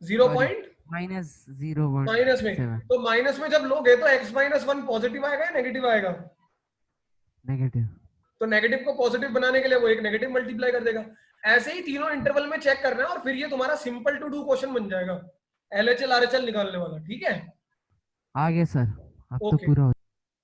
0 पॉइंट माइनस 0.7। माइनस में, तो माइनस में जब लोगे तो x माइनस 1 पॉजिटिव आएगा या नेगेटिव आएगा? नेगेटिव। तो नेगेटिव को पॉजिटिव बनाने के लिए वो एक नेगेटिव मल्टीप्लाई कर देगा। ऐसे ही तीनों इंटरवल में चेक करना है और फिर ये तुम्हारा सिंपल टू डू क्वेश्चन बन जाएगा, LHL RHL निकालने वाला। ठीक है, आ गया सर, अब तो ओके। पूरा हो